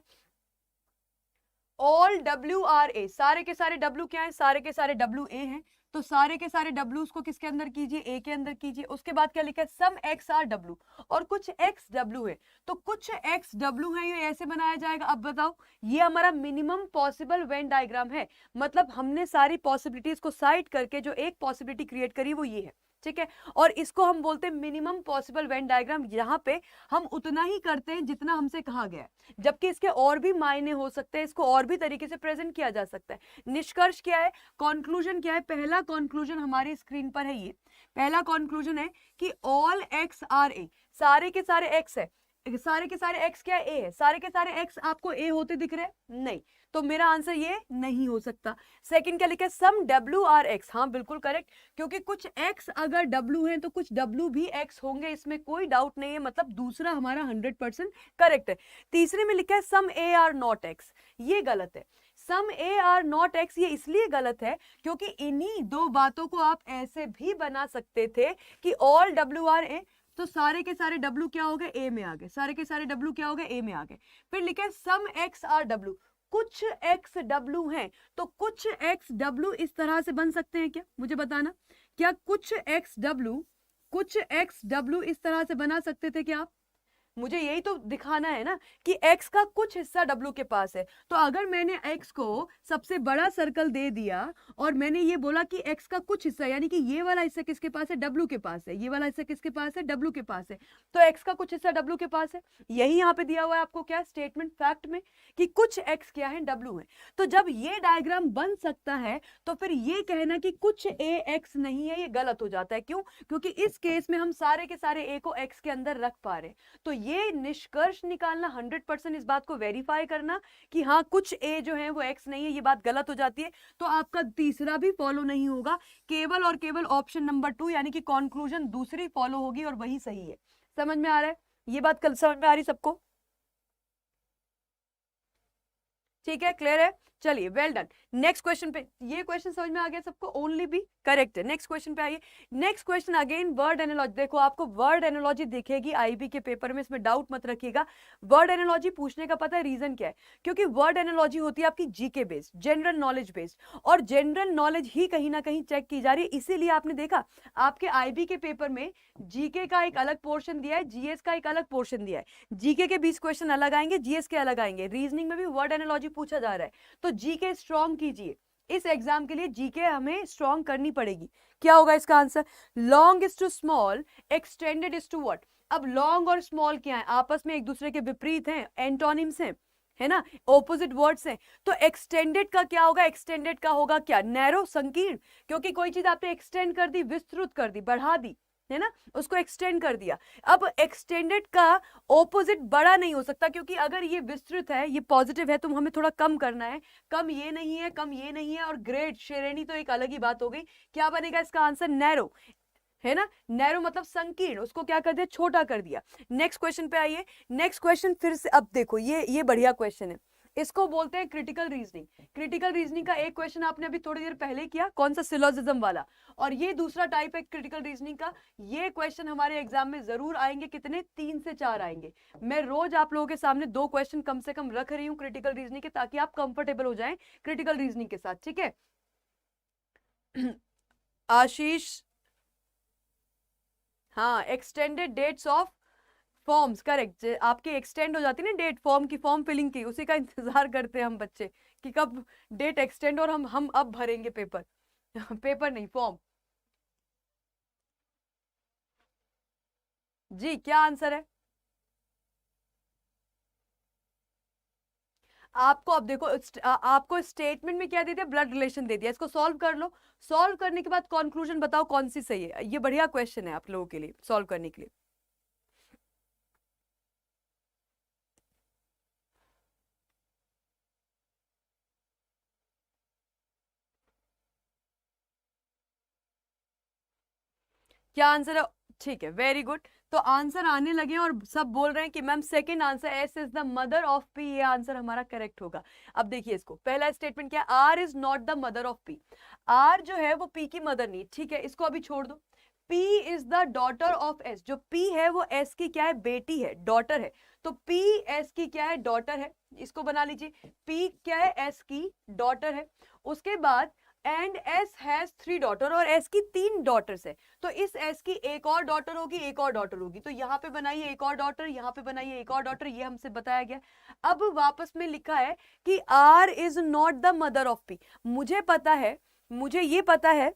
ऑल WRA, सारे के सारे W क्या है, सारे के सारे WA हैं, तो सारे के सारे W को किसके अंदर कीजिए, A के अंदर कीजिए। उसके बाद क्या लिखा है, सम XR W, और कुछ XW है, तो कुछ XW है, ये ऐसे बनाया जाएगा। अब बताओ, ये हमारा मिनिमम पॉसिबल वेन डायग्राम है, मतलब हमने सारी पॉसिबिलिटीज को साइड करके जो एक पॉसिबिलिटी क्रिएट करी वो ये है, ठीक है, और इसको हम बोलते हैं मिनिमम पॉसिबल वेन डायग्राम। यहाँ पे हम उतना ही करते हैं जितना हमसे कहा गया है, जबकि इसके और भी मायने हो सकते हैं, इसको और भी तरीके से प्रेजेंट किया जा सकता है। निष्कर्ष क्या है, कंक्लूजन क्या है, पहला कंक्लूजन हमारी स्क्रीन पर है, ये पहला कंक्लूजन है कि ऑल एक्स आर ए, सारे के सारे एक्स है, सारे के सारे एक्स क्या ए है, सारे के सारे एक्स आपको ए होते दिख रहे हैं, नहीं, तो मेरा आंसर ये नहीं हो सकता। सेकंड क्या लिखा है, सम WR X, हाँ बिल्कुल करेक्ट, क्योंकि कुछ x अगर W है तो कुछ W भी x होंगे, इसमें कोई डाउट नहीं है, मतलब दूसरा हमारा 100% करेक्ट है। तीसरे में लिखा है सम AR not X, ये गलत है, सम ए आर नॉट एक्स ये इसलिए गलत है क्योंकि इन्हीं दो बातों को आप ऐसे भी बना सकते थे कि ऑल डब्ल्यू आर ए, तो सारे के सारे डब्ल्यू क्या हो गए, ए में आ गए, सारे के सारे डब्ल्यू क्या हो गए, ए में आ गए। फिर लिखे सम एक्स आर डब्ल्यू, कुछ एक्स डब्ल्यू हैं, तो कुछ एक्स डब्ल्यू इस तरह से बन सकते हैं क्या, मुझे बताना, क्या कुछ एक्स डब्ल्यू इस तरह से बना सकते थे क्या आप? मुझे यही तो दिखाना है ना कि x का कुछ हिस्सा w के पास है। तो अगर मैंने x को सबसे बड़ा सर्कल दे दिया और मैंने ये बोला कि x का कुछ हिस्सा, यानी कि ये वाला हिस्सा किसके पास है, w के पास है, ये वाला हिस्सा किसके पास है, w के पास है, तो x का कुछ हिस्सा w के पास है। यही यहाँ पे दिया हुआ है आपको क्या स्टेटमेंट फैक्ट में कि कुछ x क्या है, w है। तो जब ये डायग्राम बन सकता है तो फिर ये कहना कि कुछ a x नहीं है, ये गलत हो जाता है। क्यों? क्योंकि इस केस में हम सारे के सारे a को x के अंदर रख पा रहे हैं। तो ये निष्कर्ष निकालना 100%, इस बात को वेरीफाई करना कि हाँ कुछ a जो है वो x नहीं है, ये बात गलत हो जाती है। तो आपका तीसरा भी फॉलो नहीं होगा, केवल और केवल ऑप्शन नंबर 2 यानी कि कंक्लूजन दूसरी फॉलो होगी और वही सही है। समझ में आ रहा है? ये बात कल समझ में आ रही सबको? ठीक है, क्लियर है? चलिए, वेल डन। नेक्स्ट क्वेश्चन पे, ये क्वेश्चन समझ में आ गया सबको, ओनली बी करेक्ट है। नेक्स्ट क्वेश्चन पे आइए। Next question again word analogy. देखो आपको वर्ड एनालॉजी दिखेगी आईबी के पेपर में, इसमें डाउट मत रखिएगा। वर्ड एनालॉजी पूछने का पता है रीजन क्या है? क्योंकि वर्ड एनालॉजी होती है आपकी GK based, general knowledge based, और जनरल नॉलेज ही कहीं ना कहीं चेक की जा रही है। इसीलिए आपने देखा आपके आईबी के पेपर में जीके का एक अलग पोर्शन दिया है, जीएस का एक अलग पोर्शन दिया है। जीके के 20 क्वेश्चन अलग आएंगे, जीएस के अलग आएंगे। रीजनिंग में भी वर्ड एनालॉजी पूछा जा रहा है, तो जीके स्ट्रॉन्ग कीजिए। इस एग्जाम के लिए जीके हमें स्ट्रॉन्ग करनी पड़ेगी। क्या होगा इसका answer? Long is to small, extended is to what? अब लॉन्ग और स्मॉल क्या है? आपस में एक दूसरे के विपरीत हैं, एंटोनिम्स हैं, है ना, ऑपोजिट वर्ड्स हैं। तो एक्सटेंडेड का क्या होगा? एक्सटेंडेड का होगा क्या? नैरो, संकीर्ण। क्योंकि कोई चीज आपने एक्सटेंड कर दी, विस्तृत कर दी, बढ़ा दी, है ना, उसको एक्सटेंड कर दिया। अब एक्सटेंडेड का ऑपोजिट बड़ा नहीं हो सकता, क्योंकि अगर ये विस्तृत है, ये पॉजिटिव है, तो हमें थोड़ा कम करना है। कम ये नहीं है, कम ये नहीं है, और ग्रेड श्रेणी तो एक अलग ही बात हो गई। क्या बनेगा इसका आंसर? नैरो, है ना। नैरो मतलब संकीर्ण, उसको क्या कर दिया? छोटा कर दिया। नेक्स्ट क्वेश्चन पे आइए। नेक्स्ट क्वेश्चन फिर से, अब देखो ये बढ़िया क्वेश्चन है। इसको बोलते हैं क्रिटिकल रीजनिंग। क्रिटिकल रीजनिंग का एक क्वेश्चन आपने अभी थोड़ी देर पहले किया, कौन सा? सिलोजिज्म वाला। और ये दूसरा टाइप है क्रिटिकल रीजनिंग का। ये क्वेश्चन हमारे एग्जाम में जरूर आएंगे। कितने? 3 से 4 आएंगे। मैं रोज आप लोगों के सामने 2 क्वेश्चन कम से कम रख रही हूँ क्रिटिकल रीजनिंग के, ताकि आप कंफर्टेबल हो जाएं क्रिटिकल रीजनिंग के साथ, ठीक है। आशीष, हाँ, extended dates of forms, correct. आपकी एक्सटेंड हो जाती है ना डेट, फॉर्म की, फॉर्म फिलिंग की, उसी का इंतजार करते हैं हम बच्चे कि कब डेट एक्सटेंड और हम अब भरेंगे पेपर। पेपर नहीं, फॉर्म। जी, क्या आंसर है? आपको अब देखो आपको स्टेटमेंट में क्या दे दिया? ब्लड रिलेशन दे दिया। इसको सॉल्व कर लो। सॉल्व करने के बाद कंक्लूजन बताओ कौन सी सही है। ये बढ़िया क्वेश्चन है आप लोगों के लिए सॉल्व करने के लिए। क्या आंसर है? ठीक है, वेरी गुड। तो आंसर आने लगे और सब बोल रहे हैं कि ma'am second answer, S is the mother of P, ये आंसर हमारा करेक्ट होगा। अब देखिए इसको, पहला स्टेटमेंट क्या है? R is not the mother of P. R जो है वो पी की मदर नहीं, ठीक है, इसको अभी छोड़ दो। P is the daughter of S। जो P है वो S की क्या है? बेटी है, डॉटर है। तो P S की क्या है? डॉटर है। इसको बना लीजिए, P क्या है? S की डॉटर है। उसके बाद एंड S हैज 3 डॉटर, और S की 3 डॉटर्स है। तो इस S की एक और डॉटर होगी, एक और डॉटर होगी। तो यहाँ पे बनाइए एक और डॉटर, यहाँ पे बनाइए एक और डॉटर, ये हमसे बताया गया। अब वापस में लिखा है कि R is not the mother of P। मुझे पता है, मुझे ये पता है।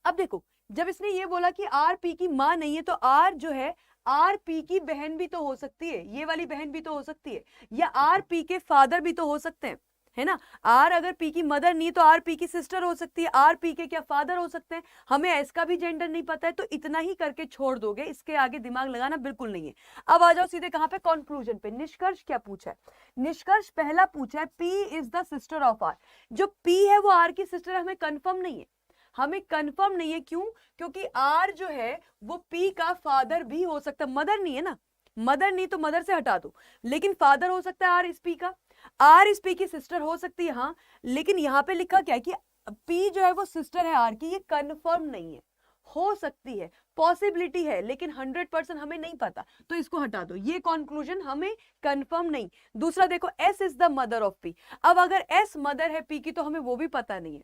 अब देखो, जब इसने ये बोला कि आर पी की मां नहीं है, तो आर जो है आर पी की बहन भी तो हो सकती है, ये वाली बहन भी तो हो सकती है, या आर पी के फादर भी तो हो सकते हैं, है ना। आर अगर पी की मदर नहीं तो आर पी की सिस्टर हो सकती है, आर पी के क्या फादर हो सकते हैं। हमें एस का भी जेंडर नहीं पता है, तो इतना ही करके छोड़ दोगे, इसके आगे दिमाग लगाना बिल्कुल नहीं है। अब आ जाओ सीधे कहां पे? कंक्लूजन पे। निष्कर्ष क्या पूछा है? निष्कर्ष पहला पूछा है, P is the sister of R. जो पी है वो आर की सिस्टर, हमें कंफर्म नहीं है, हमें कंफर्म नहीं है। क्यों? क्योंकि आर जो है वो पी का फादर भी हो सकता है, मदर नहीं है ना। मदर नहीं तो मदर से हटा दो, लेकिन फादर हो सकता है आर इस पी का। आर इस पी की सिस्टर हो सकती है, हाँ, लेकिन यहाँ पे लिखा क्या है कि पी जो है वो सिस्टर है आर की, ये कंफर्म नहीं है, हो सकती है, पॉसिबिलिटी है, लेकिन 100% हमें नहीं पता, तो इसको हटा दो, ये कंक्लूजन हमें कंफर्म नहीं। दूसरा देखो, S is the mother of P. अब अगर एस मदर है पी की तो हमें वो भी पता नहीं है,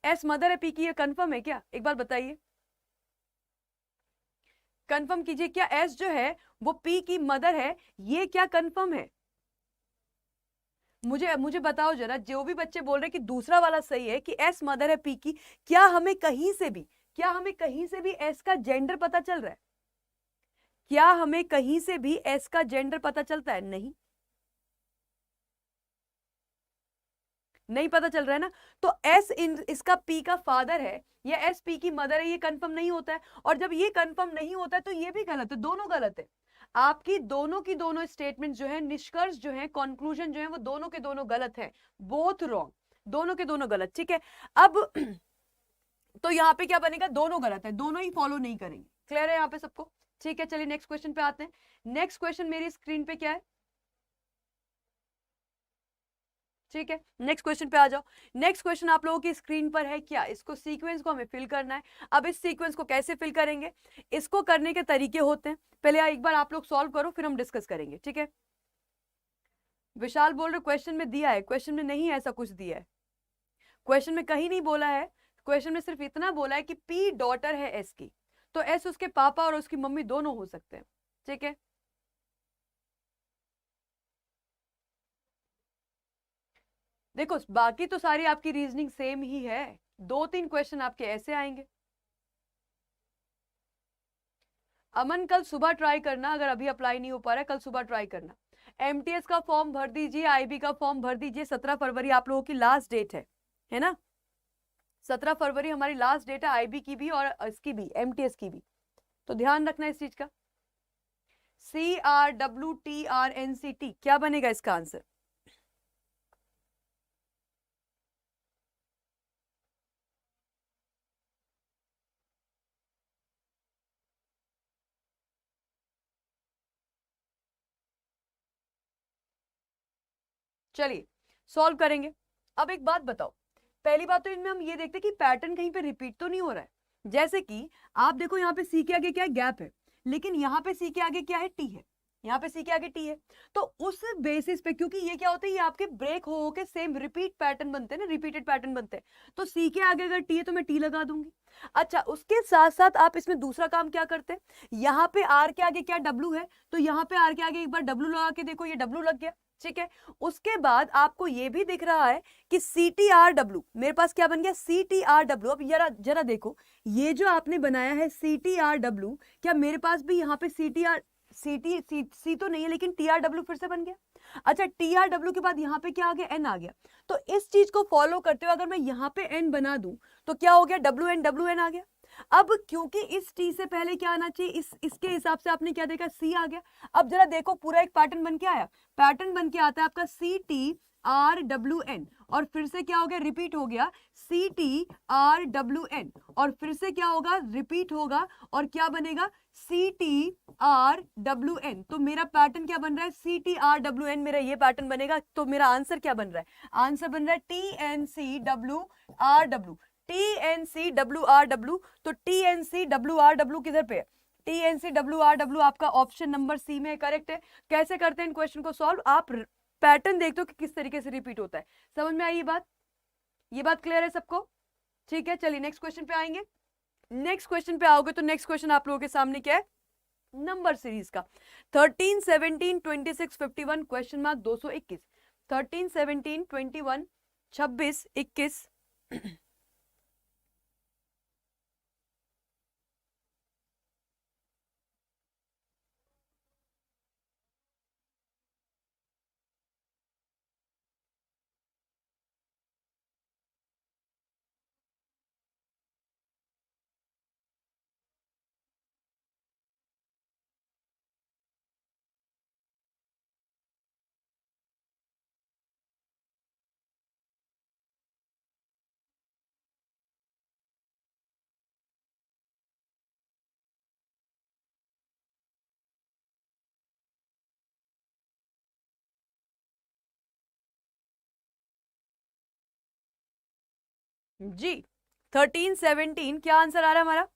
एस मदर है पी की, ये कंफर्म है क्या, एक बार बताइए, कंफर्म कीजिए, क्या एस जो है वो पी की मदर है, ये क्या कंफर्म है? मुझे मुझे बताओ जरा, जो भी बच्चे बोल रहे हैं कि दूसरा वाला सही है कि एस मदर है पी की, क्या हमें कहीं से भी एस का जेंडर पता चल रहा है? क्या हमें कहीं से भी एस का जेंडर पता चलता है? नहीं, नहीं पता चल रहा है ना। तो एस इन इसका पी का फादर है या एस पी की मदर है, ये कंफर्म नहीं होता है, और जब ये कंफर्म नहीं होता है तो ये भी गलत है, दोनों गलत है। आपकी दोनों की दोनों स्टेटमेंट जो है, निष्कर्ष जो है, कंक्लूजन जो है, वो दोनों के दोनों गलत है, बोथ रॉन्ग, दोनों के दोनों गलत, ठीक है। अब तो यहाँ पे क्या बनेगा, दोनों गलत है, दोनों ही फॉलो नहीं करेंगे, क्लियर है यहाँ पे सबको? ठीक है, चलिए नेक्स्ट क्वेश्चन पे आते हैं। नेक्स्ट क्वेश्चन मेरी स्क्रीन पे क्या है, ठीक है, नेक्स्ट क्वेश्चन पे आ जाओ। नेक्स्ट क्वेश्चन आप लोगों की स्क्रीन पर है क्या, इसको सीक्वेंस को हमें फिल करना है। अब इस सीक्वेंस को कैसे फिल करेंगे, इसको करने के तरीके होते हैं, पहले एक बार आप लोग सॉल्व करो, फिर हम डिस्कस करेंगे, ठीक है। विशाल बोल रहे क्वेश्चन में दिया है, क्वेश्चन में नहीं ऐसा कुछ दिया है, क्वेश्चन में कहीं नहीं बोला है, क्वेश्चन में सिर्फ इतना बोला है कि पी डॉटर है एस की, तो एस उसके पापा और उसकी मम्मी दोनों हो सकते हैं, ठीक है। देखो बाकी तो सारी आपकी रीजनिंग सेम ही है, 2-3 क्वेश्चन आपके ऐसे आएंगे। अमन कल सुबह ट्राई करना, अगर अभी अप्लाई नहीं हो पा रहा है कल सुबह ट्राई करना। एमटीएस का फॉर्म भर दीजिए, आईबी का फॉर्म भर दीजिए, 17 फरवरी आप लोगों की लास्ट डेट है ना, 17 फरवरी हमारी लास्ट डेट है, आईबी की भी और इसकी भी, एमटीएस की भी, तो ध्यान रखना इस चीज का। CRWTRNCT क्या बनेगा इसका आंसर? चलिए सॉल्व करेंगे। अब एक बात बताओ, पहली बात तो इनमें हम ये देखते हैं कि पैटर्न कहीं पे रिपीट तो नहीं हो रहा है। जैसे कि आप देखो यहाँ पे सी के आगे क्या है, गैप है, लेकिन यहाँ पे सी के आगे क्या है, टी है, यहाँ पे सी के आगे टी है, तो उस बेसिस पे, क्योंकि ये क्या होता है, ये आपके ब्रेक हो के सेम रिपीट पैटर्न बनते हैं ना, रिपीटेड पैटर्न बनते हैं, तो सी के आगे अगर टी है तो मैं टी लगा दूंगी। अच्छा, उसके साथ साथ आप इसमें दूसरा काम क्या करते हैं, यहाँ पे आर के आगे क्या डब्लू है, तो यहाँ पे आर के आगे एक बार डब्लू लगा के देखो, ये डब्लू लग गया, ठीक है। उसके बाद आपको ये भी दिख रहा है कि सी टी आर डब्ल्यू, मेरे पास क्या बन गया, सी टी आर डब्ल्यू। अब जरा जरा देखो, ये जो आपने बनाया है सी टी आर डब्ल्यू, क्या मेरे पास भी यहाँ पे सी टी आर, सी तो नहीं है, लेकिन टी आर डब्ल्यू फिर से बन गया। अच्छा, टी आर डब्ल्यू के बाद यहाँ पे क्या आ गया, एन आ गया। तो इस चीज को फॉलो करते हुए अगर मैं यहाँ पे एन बना दूं तो क्या हो गया, डब्ल्यू एन आ गया। अब क्योंकि इस टी से पहले क्या आना चाहिए, इसके हिसाब से आपने क्या देखा, सी आ गया। अब जरा देखो, पूरा एक पैटर्न बन के आया, पैटर्न बन के आता है आपका C T R W N, और फिर से क्या हो गया, रिपीट हो गया C T R W N, और फिर से क्या होगा, रिपीट होगा, और क्या बनेगा, C T R W N. तो मेरा पैटर्न क्या बन रहा है, C T R W N, मेरा ये पैटर्न बनेगा। तो मेरा आंसर क्या बन रहा है, आंसर बन रहा है T N C W R W, T N C W R W. तो T N C W R W किधर पे है, T N C W R W आपका ऑप्शन नंबर सी में करेक्ट है। कैसे करते हैं इन क्वेश्चन को सॉल्व, आप पैटर्न देखते हो कि किस तरीके से रिपीट होता है, समझ में आई ये बात क्लियर है सबको? ठीक है, चलिए नेक्स्ट क्वेश्चन पे आएंगे। नेक्स्ट क्वेश्चन पे आओगे तो नेक्स्ट क्वेश्चन आप लोगों के सामने क्या है, नंबर सीरीज का 13 17 26 51 क्वेश्चन मार्क 221, 13 17 21 26 21 जी 13 17 क्या आंसर आ रहा है हमारा?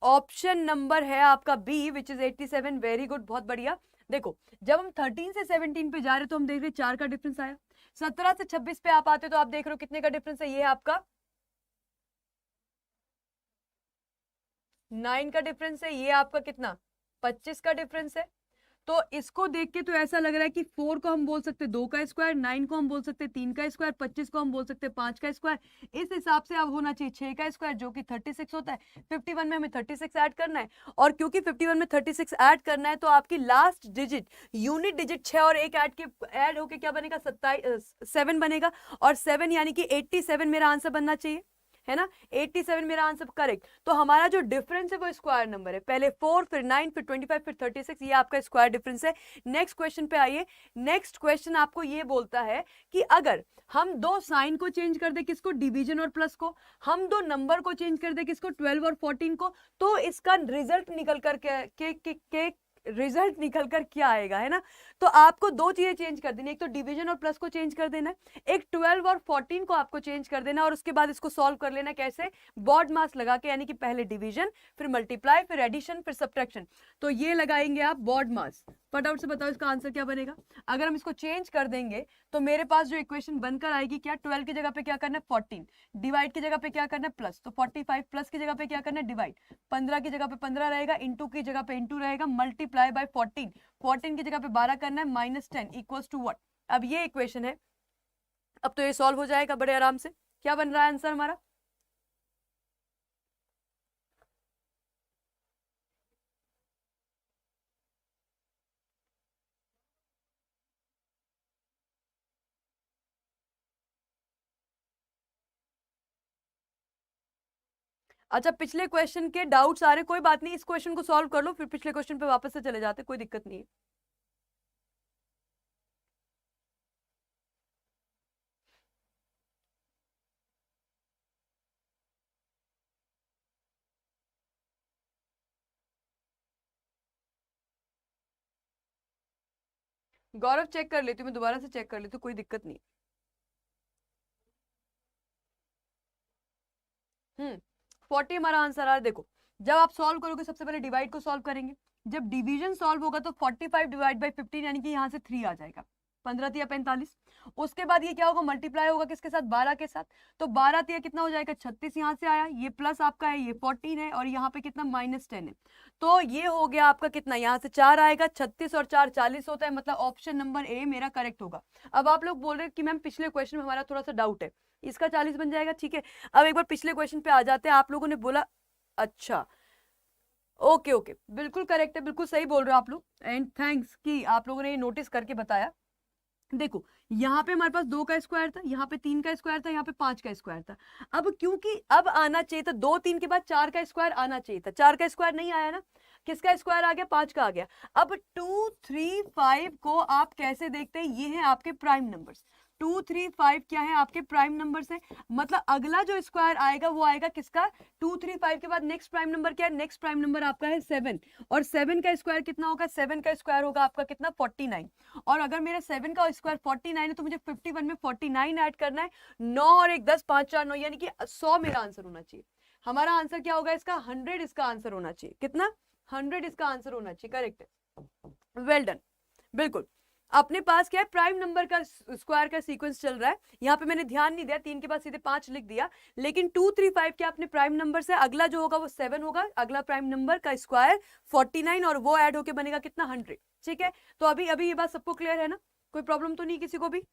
ऑप्शन नंबर है आपका B which is 87। Very good, बहुत बढ़िया। देखो जब हम 13 से 17 पे जा रहे तो हम देख रहे 4 का डिफरेंस आया। 17 से 26 पे आप आते तो आप देख रहे हो कितने का डिफरेंस है, ये है आपका 9 का डिफरेंस है, ये आपका कितना 25 का डिफरेंस है। तो इसको देख के तो ऐसा लग रहा है कि 4 को हम बोल सकते 2 का स्क्वायर, 9 को हम बोल सकते 3 का स्क्वायर, 25 को हम बोल सकते 5 का स्क्वायर। इस हिसाब से अब होना चाहिए 6 का स्क्वायर जो कि 36 होता है। 51 में हमें 36 ऐड करना है, और क्योंकि 51 में 36 ऐड करना है तो आपकी लास्ट डिजिट यूनिट डिजिट 6 और 1 ऐड होके क्या बनेगा 7 बनेगा, और 7 यानी कि 87 मेरा आंसर बनना चाहिए, है ना। 87 मेरा आंसर करेक्ट। तो हमारा जो डिफरेंस है वो स्क्वायर नंबर है, पहले 4 फिर 9 फिर 25 फिर 36, ये आपका स्क्वायर डिफरेंस है। नेक्स्ट क्वेश्चन पे आइए। नेक्स्ट क्वेश्चन आपको ये बोलता है कि अगर हम दो साइन को चेंज कर दे, किसको, डिवीजन और प्लस को, हम दो नंबर को चेंज कर दे, किसको, 12 और 14 को, तो इसका रिजल्ट निकल कर के रिजल्ट निकल कर क्या आएगा, है ना। तो आपको दो चीजें चेंज कर देनी, एक तो डिवीजन और प्लस को चेंज कर देना है, एक 12 और 14 को आपको चेंज कर देना, और उसके बाद इसको सॉल्व कर लेना कैसे, बॉड मास लगा के, यानी कि पहले डिवीजन फिर मल्टीप्लाई फिर एडिशन फिर सब्ट्रैक्शन। तो ये लगाएंगे आप बॉड मास। फटाफट से बताओ इसका आंसर क्या बनेगा। अगर हम इसको चेंज कर देंगे तो मेरे पास जो इक्वेशन बनकर आएगी क्या, 12 की जगह पे क्या करना है 14, डिवाइड की जगह पे क्या करना है प्लस, तो 45 प्लस की जगह पे क्या करना है डिवाइड, 15 की जगह पे 15 रहेगा, इंटू की जगह पे इंटू रहेगा, मल्टीप्लाई बाय 14, 14 की जगह पे 12 करना है, -10 इक्वल्स टू व्हाट। अब ये इक्वेशन है, अब तो ये सॉल्व हो जाएगा बड़े आराम से। क्या बन रहा है आंसर हमारा? अच्छा पिछले क्वेश्चन के डाउट्स आ रहे, कोई बात नहीं, इस क्वेश्चन को सॉल्व कर लो फिर पिछले क्वेश्चन पे वापस से चले जाते, कोई दिक्कत नहीं है। गौरव चेक कर लेती हूँ, मैं दोबारा से चेक कर लेती हूँ, कोई दिक्कत नहीं। 40 हमारा आंसर आ रहा है। देखो जब आप सॉल्व करोगे सबसे पहले डिवाइड को सॉल्व करेंगे, जब डिवीजन सॉल्व होगा तो 45 डिवाइड बाई 15 यानी कि यहाँ से 3 आ जाएगा, 15 तिया 45। उसके बाद ये क्या होगा, मल्टीप्लाई होगा किसके साथ, 12 के साथ, तो 12 तिया कितना हो जाएगा 36, यहाँ से आया, ये प्लस आपका है, ये 14 है, और यहाँ पे कितना -10 है, तो ये हो गया आपका कितना, यहाँ से 4 आएगा, 36 और 4 40 होता है, मतलब ऑप्शन नंबर ए मेरा करेक्ट होगा। अब आप लोग बोल रहे हैं कि मैम पिछले क्वेश्चन में हमारा थोड़ा सा डाउट है, इसका 40 बन जाएगा, ठीक है। अब एक बार पिछले क्वेश्चन पे आ जाते हैं, आप लोगों ने बोला, अच्छा ओके ओके, बिल्कुल करेक्ट है, बिल्कुल सही बोल रहे हो आप लोग, एंड थैंक्स कि आप लोगों ने ये नोटिस करके बताया। देखो यहाँ पे हमारे पास 2 का स्क्वायर था, यहाँ पे 3 का स्क्वायर था, यहाँ पे 5 का स्क्वायर था। अब क्योंकि अब आना चाहिए था 2 3 के बाद 4 का स्क्वायर आना चाहिए था, 4 का स्क्वायर नहीं आया ना, किसका स्क्वायर आ गया, 5 का आ गया। अब 2 3 5 को आप कैसे देखते हैं, ये है आपके प्राइम नंबर्स, 2 3 5 क्या है आपके प्राइम नंबर्स है, मतलब अगला जो स्क्वायर आएगा वो आएगा किसका, 2 3 5 के बाद नेक्स्ट प्राइम नंबर क्या है, नेक्स्ट प्राइम नंबर आपका है 7, और 7 का स्क्वायर कितना होगा, 7 का स्क्वायर होगा आपका कितना 49, और अगर मेरा 7 का स्क्वायर 49 है तो मुझे 51 में 49 ऐड करना है, 9 और 1 10 5 4 9 यानी कि 100 मेरा आंसर होना चाहिए। हमारा आंसर क्या होगा इसका, 100 इसका आंसर होना चाहिए, कितना 100 इसका आंसर होना चाहिए, करेक्ट है, वेल डन। बिल्कुल अपने पास क्या है, प्राइम नंबर का स्क्वायर का सीक्वेंस चल रहा है, यहाँ पे मैंने ध्यान नहीं दिया, 3 के बाद सीधे 5 लिख दिया, लेकिन 2 3 5 क्या अपने प्राइम नंबर से अगला जो होगा वो 7 होगा, अगला प्राइम नंबर का स्क्वायर 49 और वो ऐड होके बनेगा कितना 100, ठीक है। तो अभी अभी ये बात सबको क्लियर है ना, कोई प्रॉब्लम तो नहीं किसी को भी।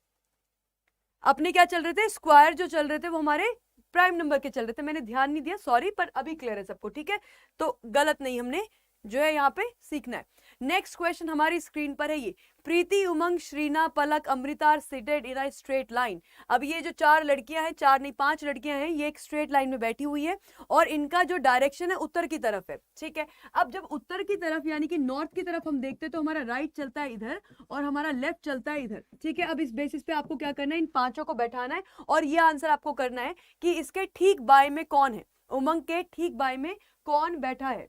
अपने क्या चल रहे थे, स्क्वायर जो चल रहे थे वो हमारे प्राइम नंबर के चल रहे थे, मैंने ध्यान नहीं दिया सॉरी, पर अभी क्लियर है सबको, ठीक है। तो गलत नहीं हमने जो है यहाँ पे सीखना है। नेक्स्ट क्वेश्चन हमारी स्क्रीन पर है, ये Preeti Umang Shrina Palak Amrita are seated in a straight line. अब ये जो 4 लड़कियां हैं, 4 नहीं 5 लड़कियां हैं, ये एक स्ट्रेट लाइन में बैठी हुई है और इनका जो डायरेक्शन है उत्तर की तरफ है, ठीक है। अब जब उत्तर की तरफ यानी कि नॉर्थ की तरफ हम देखते हैं तो हमारा राइट चलता है इधर और हमारा लेफ्ट चलता है इधर, ठीक है। अब इस बेसिस पे आपको क्या करना है, इन पांचों को बैठाना है और ये आंसर आपको करना है कि इसके ठीक बाय में कौन है, उमंग के ठीक बाय में कौन बैठा है।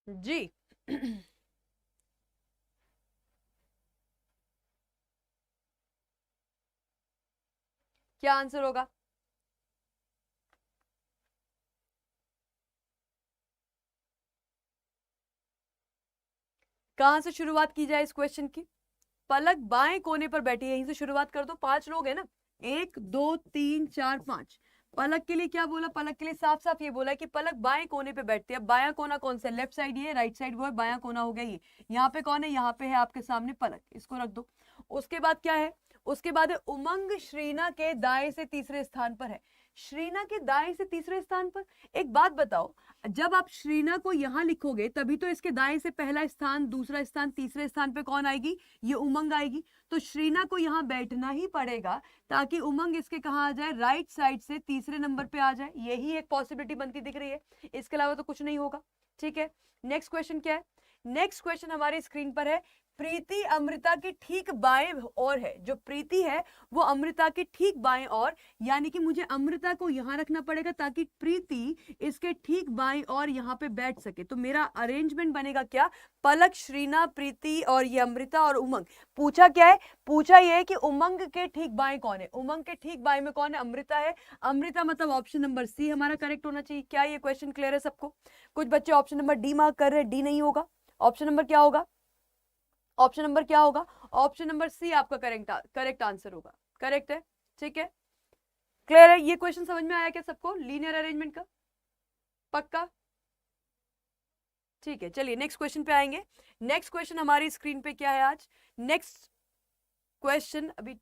जी क्या आंसर होगा? कहां से शुरुआत की जाए इस क्वेश्चन की? पलक बाएं कोने पर बैठी है, यहीं से शुरुआत कर दो। 5 लोग हैं ना, 1 2 3 4 5। पलक के लिए क्या बोला? पलक के लिए साफ साफ ये बोला कि पलक बाएं कोने पे बैठती है। बायां कोना कौन सा? लेफ्ट साइड ये, राइट साइड वो है, बायां कोना हो गया ये। यहाँ पे कौन है? यहाँ पे है आपके सामने पलक, इसको रख दो। उसके बाद क्या है? उसके बाद है उमंग श्रीना के दाएं से तीसरे स्थान पर है। श्रीना के दाएं से तीसरे स्थान पर। एक बात बताओ, जब आप श्रीना को यहां लिखोगे तभी तो इसके दाएं से पहला स्थान, दूसरा स्थान, तीसरे स्थान पे कौन आएगी? ये उमंग आएगी। तो श्रीना को यहां बैठना ही पड़ेगा ताकि उमंग इसके कहा आ जाए? राइट साइड से तीसरे नंबर पे आ जाए। यही एक पॉसिबिलिटी बनती दिख रही है, इसके अलावा तो कुछ नहीं होगा। ठीक है, नेक्स्ट क्वेश्चन क्या है? नेक्स्ट क्वेश्चन हमारी स्क्रीन पर है, प्रीति अमृता की ठीक बाएं ओर है। जो प्रीति है वो अमृता की ठीक बाएं ओर, यानी कि मुझे अमृता को यहां रखना पड़ेगा ताकि प्रीति इसके ठीक बाएं ओर यहां पे बैठ सके। तो मेरा अरेंजमेंट बनेगा क्या? पलक, श्रीना, प्रीति और ये अमृता और उमंग। पूछा क्या है? पूछा ये है कि उमंग के ठीक बाएं कौन है? उमंग के ठीक बाएं में कौन है? अमृता है। अमृता मतलब ऑप्शन नंबर सी हमारा करेक्ट होना चाहिए। क्या ये क्वेश्चन क्लियर है सबको? कुछ बच्चे ऑप्शन नंबर डी मार्क कर रहे हैं, डी नहीं होगा। ऑप्शन नंबर क्या होगा? ऑप्शन नंबर क्या होगा? ऑप्शन नंबर सी आपका करेक्ट आंसर होगा। करेक्ट है, ठीक है, क्लियर है। ये क्वेश्चन समझ में आया क्या सबको, लीनियर अरेंजमेंट का? पक्का? ठीक है, चलिए नेक्स्ट क्वेश्चन पे आएंगे। नेक्स्ट क्वेश्चन हमारी स्क्रीन पे क्या है आज? नेक्स्ट क्वेश्चन अभी,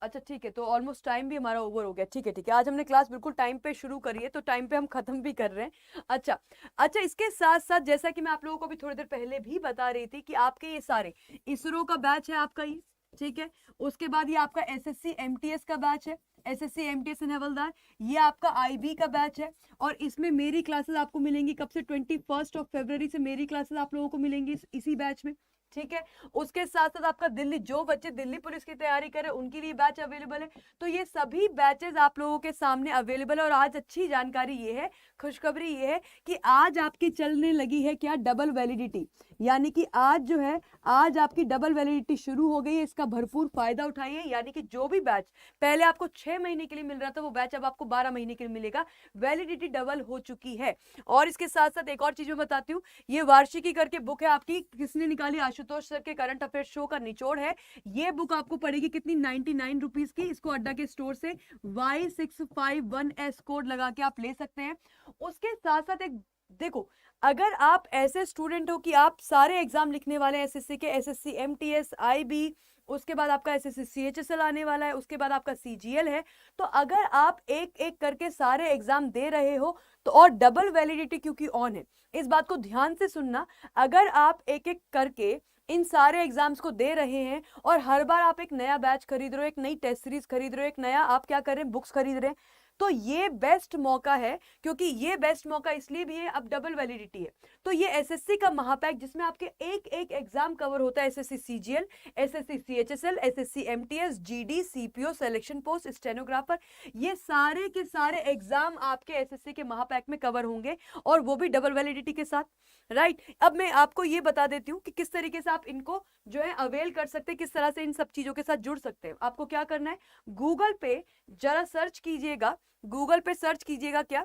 अच्छा ठीक है, तो ऑलमोस्ट टाइम भी हमारा ओवर हो गया। ठीक है ठीक है, आज हमने क्लास बिल्कुल टाइम पे शुरू करी है तो टाइम पे हम खत्म भी कर रहे हैं। अच्छा अच्छा, इसके साथ साथ जैसा कि मैं आप लोगों को भी थोड़ी देर पहले भी बता रही थी कि आपके ये सारे इसरो का बैच है आपका ये, ठीक है। उसके बाद ये आपका एसएससी एमटीएस का बैच है, एसएससी एमटीएस इन हवलदार, ये आपका आईबी का बैच है। और इसमें मेरी क्लासेस आपको मिलेंगी कब से? 21 फरवरी से मेरी क्लासेस आप लोगों को मिलेंगी इसी बैच में, ठीक है। उसके साथ साथ आपका दिल्ली, जो बच्चे दिल्ली पुलिस की तैयारी करें उनके लिए बैच अवेलेबल है। तो ये सभी बैचेस आप लोगों के सामने अवेलेबल है। और आज अच्छी जानकारी ये है, खुशखबरी ये है कि आज आपकी चलने लगी है क्या? Double validity. यानी कि आज जो है, आज आपकी डबल वैलिडिटी शुरू हो गई है। इसका भरपूर फायदा उठाइए। यानी कि जो भी बैच पहले आपको 6 महीने के लिए मिल रहा था वो बैच अब आपको 12 महीने के लिए मिलेगा। वैलिडिटी डबल हो चुकी है। और इसके साथ साथ एक और चीज मैं बताती हूँ, ये वार्षिकी करके बुक है आपकी, किसने निकाली? आशुतोष सर के करंट अफेयर शो का निचोड़ है। ये बुक आपको पड़ेगी कितनी? 99 रुपीज की। इसको अड्डा के स्टोर से Y651S कोड लगा के आप ले सकते हैं। उसके साथ साथ एक देखो, अगर आप ऐसे स्टूडेंट हो कि आप सारे एग्जाम लिखने वाले हैं एसएससी के, एसएससी एमटीएस, आईबी, उसके बाद आपका एसएससी सीएचएसएल आने वाला है, उसके बाद आपका सीजीएल है, तो अगर आप एक एक करके सारे एग्जाम दे रहे हो तो, और डबल वैलिडिटी क्योंकि ऑन है, इस बात को ध्यान से सुनना, अगर आप एक एक करके इन सारे एग्जाम्स को दे रहे हैं और हर बार आप एक नया बैच खरीद रहे हो, एक नई टेस्ट सीरीज खरीद रहे हो, एक नया आप क्या कर रहे हैं, बुक्स खरीद रहे हैं, तो ये बेस्ट मौका है। क्योंकि ये बेस्ट मौका इसलिए भी है, अब डबल वैलिडिटी है। तो ये एसएससी का महापैक जिसमें आपके एक एक एग्जाम कवर होता है, SSC CGL, SSC CHSL, SSC MTS, GD, CPO, selection post, stenographer, ये सारे के सारे एग्जाम आपके एसएससी के महापैक में कवर होंगे और वो भी डबल वैलिडिटी के साथ, राइट। अब मैं आपको ये बता देती हूँ कि किस तरीके से आप इनको जो है अवेल कर सकते हैं, किस तरह से इन सब चीजों के साथ जुड़ सकते हैं। आपको क्या करना है, गूगल पे जरा सर्च कीजिएगा, गूगल पे सर्च कीजिएगा, क्या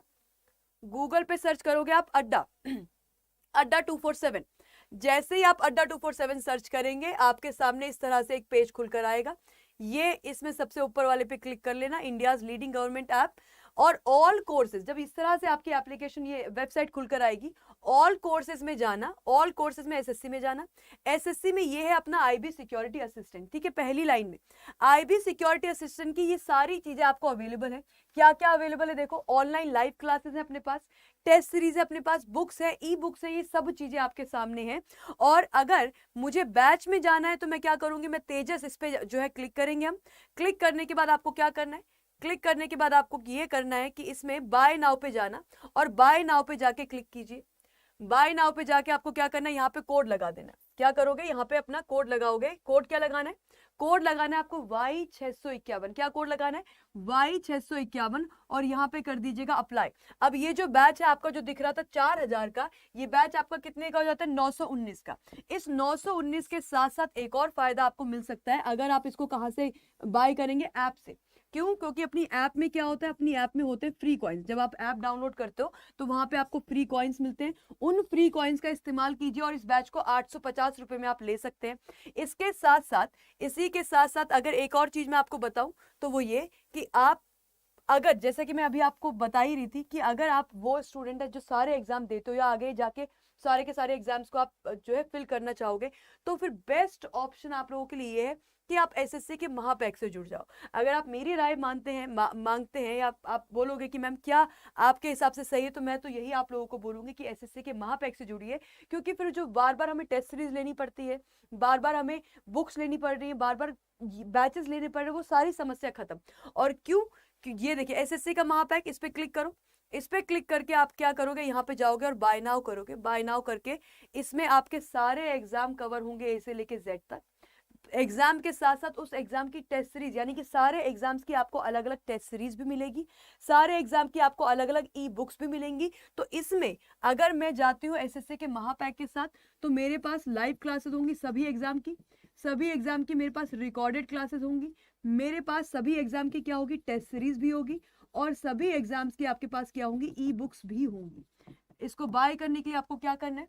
गूगल पे सर्च करोगे आप अड्डा, अड्डा 247। जैसे ही आप अड्डा 247 सर्च करेंगे आपके सामने इस तरह से एक पेज खुलकर आएगा। ये इसमें सबसे ऊपर वाले पे क्लिक कर लेना, इंडियाज लीडिंग गवर्नमेंट ऐप, और ऑल कोर्सेज। जब इस तरह से आपकी एप्लीकेशन, ये वेबसाइट खुलकर आएगी, ऑल कोर्सेज में जाना, ऑल कोर्सेज में एसएससी में जाना। एसएससी में ये है अपना आईबी सिक्योरिटी असिस्टेंट, ठीक है, पहली लाइन में आईबी सिक्योरिटी असिस्टेंट की ये सारी चीजें आपको अवेलेबल है। क्या क्या अवेलेबल है देखो, ऑनलाइन लाइव क्लासेस है अपने पास, टेस्ट सीरीज है अपने पास, बुक्स है, ई बुक्स है, ये सब चीजें आपके सामने हैं। और अगर मुझे बैच में जाना है तो मैं क्या करूंगी, मैं तेजस, इस पे जो है क्लिक करेंगे हम। क्लिक करने के बाद आपको क्या करना है, क्लिक करने के बाद आपको ये करना है कि इसमें बाय नाउ पे जाना, और बाय नाउ पे जाके क्लिक कीजिए। बाय नाउ पे जाके आपको क्या करना है, यहाँ पे कोड लगा देना है। क्या करोगे, यहाँ पे अपना कोड लगाओगे। कोड क्या लगाना है, कोड लगाना है आपको Y651। क्या कोड लगाना है, Y651, और यहाँ पे कर दीजिएगा अप्लाई। अब ये जो बैच है आपका जो दिख रहा था 4000 का, ये बैच आपका कितने का हो जाता है, 919 का। इस 919 के साथ साथ एक और फायदा आपको मिल सकता है अगर आप इसको कहाँ से बाय करेंगे, ऐप से। क्यों, क्योंकि अपनी ऐप में क्या होता है, अपनी ऐप में होते हैं फ्री कॉइन्स। जब आप ऐप डाउनलोड करते हो तो वहां पे आपको फ्री कॉइन्स मिलते हैं। उन फ्री कॉइन्स का इस्तेमाल कीजिए और इस बैच को 850 रुपए में आप ले सकते हैं। इसके साथ साथ, इसी के साथ साथ अगर एक और चीज मैं आपको बताऊं तो वो ये कि आप अगर, जैसे कि मैं अभी आपको बता ही रही थी कि अगर आप वो स्टूडेंट है जो सारे एग्जाम देते हो या आगे जाके सारे के सारे एग्जाम्स को आप जो है फिल करना चाहोगे, तो फिर बेस्ट ऑप्शन आप लोगों के लिए ये है कि आप एसएससी के महापैक से जुड़ जाओ। अगर आप मेरी राय मानते हैं मांगते हैं, या आप बोलोगे कि मैम क्या आपके हिसाब से सही है, तो मैं तो यही आप लोगों को बोलूंगी कि एसएससी के महापैक से जुड़िए। क्योंकि फिर जो बार बार हमें टेस्ट सीरीज लेनी पड़ती है, बार बार हमें बुक्स लेनी पड़ रही है, बार बार बैचेस लेने पड़ रहे हैं, वो सारी समस्या खत्म। और क्यों, ये देखिए एसएससी का महापैक, इस पे क्लिक करो। इस पे क्लिक करके आप क्या करोगे, यहाँ पे जाओगे और बाय नाउ करोगे। बाय नाउ करके इसमें आपके सारे एग्जाम कवर होंगे, ए से लेके जेड तक। एग्जाम के साथ साथ उस एग्जाम की टेस्ट सीरीज, यानी कि सारे एग्जाम्स की आपको अलग अलग टेस्ट सीरीज भी मिलेगी, सारे एग्जाम की आपको अलग अलग ई बुक्स भी मिलेंगी। तो इसमें अगर मैं जाती हूँ एसएससी के महापैक के साथ, तो मेरे पास लाइव क्लासेस होंगी सभी एग्जाम की, सभी एग्जाम की मेरे पास रिकॉर्डेड क्लासेस होंगी, मेरे पास सभी एग्जाम की क्या होगी, टेस्ट सीरीज भी होगी, और सभी एग्जाम्स की आपके पास क्या होंगी, ई बुक्स भी होंगी। इसको बाय करने के लिए आपको क्या करना है,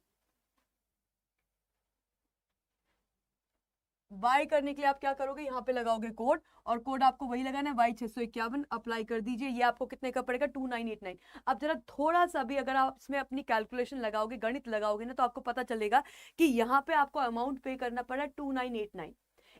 बाय करने के लिए आप क्या करोगे, यहाँ पे लगाओगे कोड, और कोड आपको वही लगाना है Y651, अप्लाई कर दीजिए। ये आपको कितने का पड़ेगा, 2989। अब जरा थोड़ा सा भी अगर आप इसमें अपनी कैलकुलेशन लगाओगे, गणित लगाओगे ना, तो आपको पता चलेगा कि यहाँ पे आपको अमाउंट पे करना पड़ा 2989।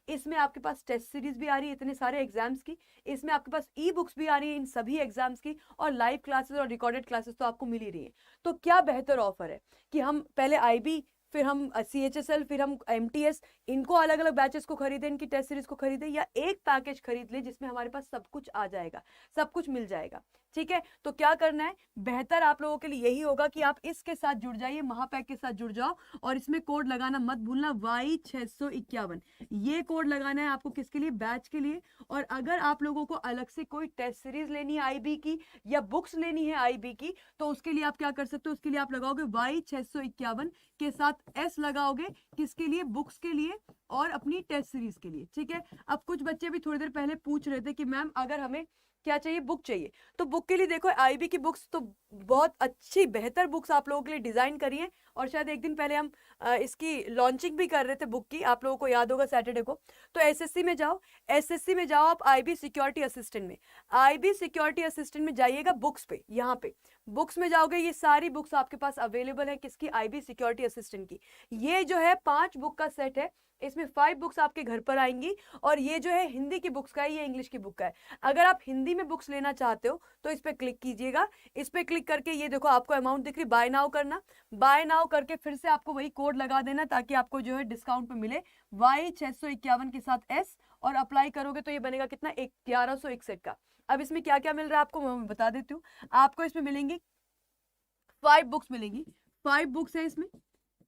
इसमें आपके पास टेस्ट सीरीज भी आ रही है इतने सारे एग्जाम्स की, इसमें आपके पास ई बुक्स भी आ रही है इन सभी एग्जाम्स की, और लाइव क्लासेस और रिकॉर्डेड क्लासेस तो आपको मिल ही रही है। तो क्या बेहतर ऑफर है कि हम पहले आईबी, फिर हम CHSL, फिर हम MTS, इनको अलग अलग बैचेस को खरीदें, इनकी टेस्ट सीरीज को खरीदें, या एक पैकेज खरीद ले जिसमें हमारे पास सब कुछ आ जाएगा, सब कुछ मिल जाएगा। ठीक है, तो क्या करना है, बेहतर आप लोगों के लिए यही होगा कि आप इसके साथ जुड़ जाइए, महापैक के साथ जुड़ जाओ, और इसमें कोड लगाना मत भूलना, Y651। ये कोड लगाना है आपको किसके लिए, बैच के लिए। और अगर आप लोगों को अलग से कोई टेस्ट सीरीज लेनी है IB की, या बुक्स लेनी है IB की, तो उसके लिए आप क्या कर सकते हो, उसके लिए आप लगाओगे Y651 के साथ S लगाओगे, किसके लिए, बुक्स के लिए और अपनी टेस्ट सीरीज के लिए। ठीक है, अब कुछ बच्चे भी थोड़ी देर पहले पूछ रहे थे कि मैम अगर हमें क्या चाहिए, बुक चाहिए, तो बुक के लिए देखो IB की बुक्स तो बहुत अच्छी बेहतर बुक्स आप लोगों के लिए डिजाइन करी है, और शायद एक दिन पहले हम इसकी लॉन्चिंग भी कर रहे थे बुक की, आप लोगों को याद होगा सैटरडे को। तो एसएससी में जाओ, एसएससी में जाओ आप IB सिक्योरिटी असिस्टेंट में, IB सिक्योरिटी असिस्टेंट में जाइएगा, बुक्स पे, यहाँ पे बुक्स में जाओगे, ये सारी बुक्स आपके पास अवेलेबल है, किसकी, IB सिक्योरिटी असिस्टेंट की। ये जो है 5 बुक का सेट है, इसमें 5 बुक्स आपके घर पर आएंगी, और ये जो है हिंदी की बुक्स का है, ये इंग्लिश की बुक का है। अगर आप हिंदी में बुक्स लेना चाहते हो तो इस पे क्लिक कीजिएगा। इस पे क्लिक करके ये देखो आपको अमाउंट दिख रही, बाय नाउ करना, बाय नाउ करके फिर से आपको वही कोड लगा देना ताकि आपको जो है डिस्काउंट पे मिले, Y651 के साथ S, और अप्लाई करोगे तो ये बनेगा कितना, 1161 का। अब इसमें क्या क्या मिल रहा है आपको मैं बता देती हूँ। आपको इसमें मिलेंगी 5 बुक्स मिलेंगी, 5 बुक्स है इसमें।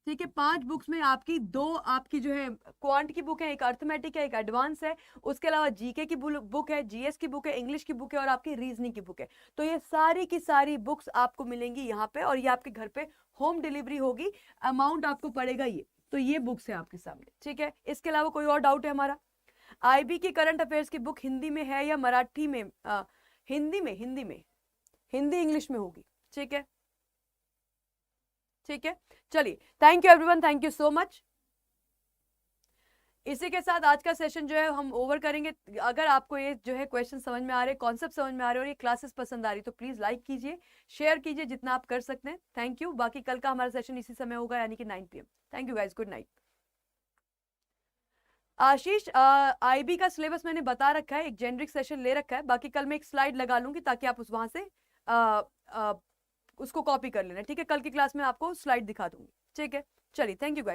ठीक है, 5 बुक्स में आपकी 2 आपकी जो है क्वांट की बुक है, एक अर्थमेटिक है, एक एडवांस है, उसके अलावा जीके की बुक है, जीएस की बुक है, इंग्लिश की बुक है, और आपकी रीजनिंग की बुक है। तो ये सारी की सारी बुक्स आपको मिलेंगी यहाँ पे, और ये आपके घर पे होम डिलीवरी होगी। अमाउंट आपको पड़ेगा ये, तो ये बुक्स है आपके सामने। ठीक है, इसके अलावा कोई और डाउट है हमारा, IB की करंट अफेयर्स की बुक हिंदी में है या मराठी में, हिंदी इंग्लिश में होगी। ठीक है, ठीक है, चलिए, thank you everyone, thank you so much. इसी के साथ आज का सेशन जो है हम ओवर करेंगे। अगर आपको ये जो है क्वेश्चन समझ में आ रहे, कॉन्सेप्ट समझ में आ रहे और ये क्लासेस पसंद आ रही, तो प्लीज लाइक कीजिए, शेयर कीजिए जितना आप कर सकते हैं। Thank you. बाकी कल का हमारा सेशन इसी समय होगा, यानी कि 9 PM। Thank you guys, good night. Ashish, IB का सिलेबस मैंने बता रखा है, एक जेनरिक सेशन ले रखा है, बाकी कल मैं एक स्लाइड लगा लूंगी ताकि आप वहां से उसको कॉपी कर लेना। ठीक है, कल की क्लास में आपको स्लाइड दिखा दूंगी। ठीक है, चलिए, थैंक यू गाइस।